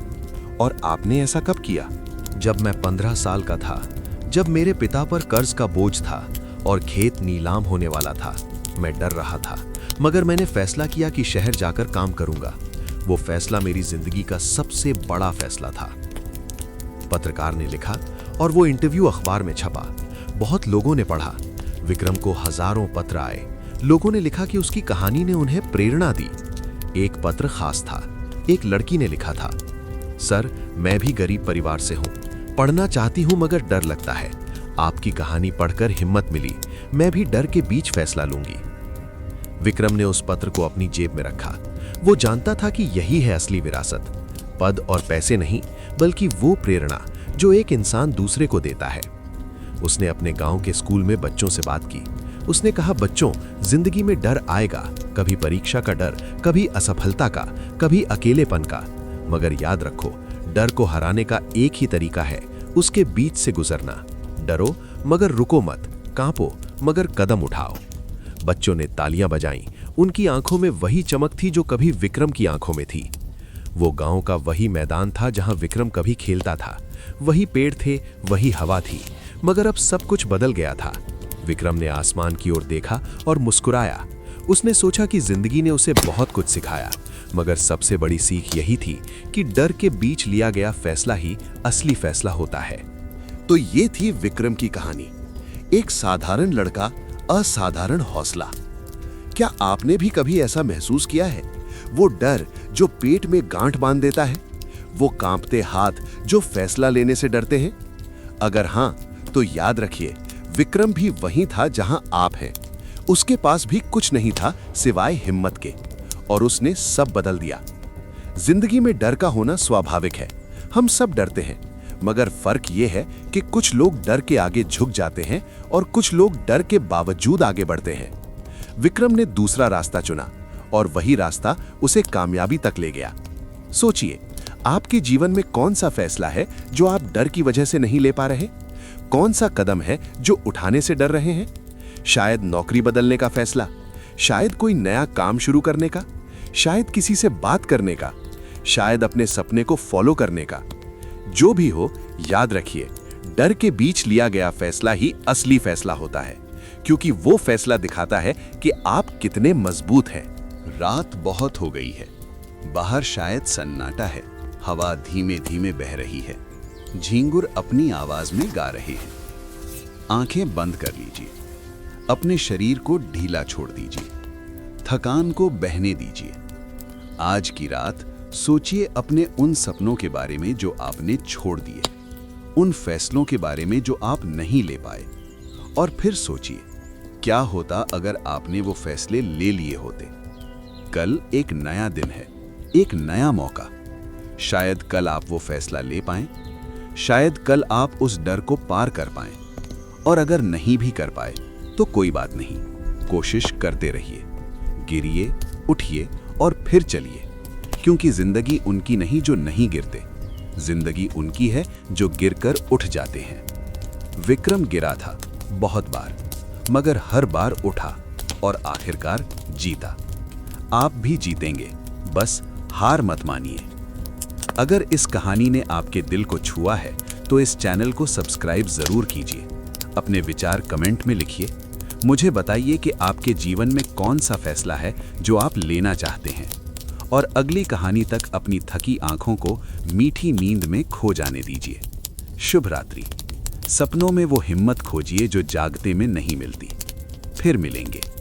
और आपने ऐसा कब किया? जब मैं 15 साल का था, जब मेरे पिता पर कर्ज का बोझ था और खेत नीलाम होने वाला था। मैं डर रहा था, मगर मैंने फैसला किया कि शहर जाकर काम करूंगा। वो फैसला मेरी जिंदगी का सबसे बड़ा फैसला था। पत्रकार ने लिखा और वो इंटरव्यू अखबार में छपा। बहुत लोगों ने पढ़ा। विक्रम को हजारों पत्र आए। लोगों ने लिखा कि उसकी कहानी ने उन्हें प्रेरणा दी। एक पत्र खास था। एक लड़की ने लिखा था, सर, मैं भी गरीब परिवार से हूं। पढ़ना चाहती हूं मगर डर लगता है। आपकी कहानी पढ़कर हिम्मत मिली। मैं भी डर के बीच फैसला लूंगी। विक्रम ने उस पत्र को अपनी जेब में रखा। वो जानता था कि यही है असली विरासत। पद और पैसे नहीं, बल्कि वो प्रेरणा जो एक इंसान दूसरे को देता है। उसने अपने गांव के स्कूल में बच्चों से बात की। उसने कहा, बच्चों, जिंदगी में डर आएगा। कभी परीक्षा का डर, कभी असफलता का, कभी अकेलेपन का। मगर याद रखो, डर को हराने का एक ही तरीका है, उसके बीच से गुजरना। डरो मगर रुको मत, कांपो मगर कदम उठाओ। बच्चों ने तालियां बजाईं। उनकी आंखों में वही चमक थी जो कभी विक्रम की आंखों में थी। वो गांव का वही मैदान था जहां विक्रम कभी खेलता था। वही पेड़ थे, वही हवा थी। मगर अब सब कुछ बदल गया था। विक्रम ने आसमान की ओर देखा और मुस्कुराया। उसने सोचा कि जिंदगी ने उसे बहुत कुछ सिखाया, मगर सबसे बड़ी सीख यही थी कि डर के बीच लिया गया फैसला ही असली फैसला होता है। तो ये थी विक्रम की कहानी। एक साधारण लड़का, असाधारण हौसला। क्या आपने भी कभी ऐसा महसूस किया है? वो डर जो पेट में गांठ बांध देता है, वो कांपते हाथ जो फैसला लेने से डरते हैं। अगर हां, तो याद रखिए, विक्रम भी वहीं था जहां आप हैं। उसके पास भी कुछ नहीं था सिवाय हिम्मत के, और उसने सब बदल दिया। जिंदगी में डर का होना स्वाभाविक है। हम सब डरते हैं, मगर फर्क ये है कि कुछ लोग डर के आगे झुक जाते हैं और कुछ लोग डर के बावजूद आगे बढ़ते हैं। विक्रम ने दूसरा रास्ता चुना और वही रास्ता उसे कामयाबी तक ले गया। सोचिए, आपके जीवन में कौन सा फैसला है जो आप डर की वजह से नहीं ले पा रहे? कौन सा कदम है जो उठाने से डर रहे हैं? शायद नौकरी बदलने का फैसला, शायद कोई नया काम शुरू करने का, शायद किसी से बात करने का, शायद अपने सपने को फॉलो करने का। जो भी हो, याद रखिए, डर के बीच लिया गया फैसला ही असली फैसला होता है, क्योंकि वो फैसला दिखाता है कि आप कितने मजबूत हैं। रात बहुत हो गई है। बाहर शायद सन्नाटा है। हवा धीमे धीमे बह रही है। झींगुर अपनी आवाज में गा रहे हैं। आंखें बंद कर लीजिए। अपने शरीर को ढीला छोड़ दीजिए। थकान को बहने दीजिए। आज की रात सोचिए अपने उन सपनों के बारे में जो आपने छोड़ दिए, उन फैसलों के बारे में जो आप नहीं ले पाए। और फिर सोचिए, क्या होता अगर आपने वो फैसले ले लिए होते। कल एक नया दिन है, एक नया मौका। शायद कल आप वो फैसला ले पाएं, शायद कल आप उस डर को पार कर पाएं। और अगर नहीं भी कर पाए तो कोई बात नहीं, कोशिश करते रहिए। गिरिए, उठिए और फिर चलिए, क्योंकि जिंदगी उनकी नहीं जो नहीं गिरते, जिंदगी उनकी है जो गिरकर उठ जाते हैं। विक्रम गिरा था बहुत बार, मगर हर बार उठा और आखिरकार जीता। आप भी जीतेंगे, बस हार मत मानिए। अगर इस कहानी ने आपके दिल को छुआ है तो इस चैनल को सब्सक्राइब जरूर कीजिए। अपने विचार कमेंट में लिखिए। मुझे बताइए कि आपके जीवन में कौन सा फैसला है जो आप लेना चाहते हैं। और अगली कहानी तक अपनी थकी आंखों को मीठी नींद में खो जाने दीजिए। शुभ रात्रि। सपनों में वो हिम्मत खोजिए जो जागते में नहीं मिलती। फिर मिलेंगे।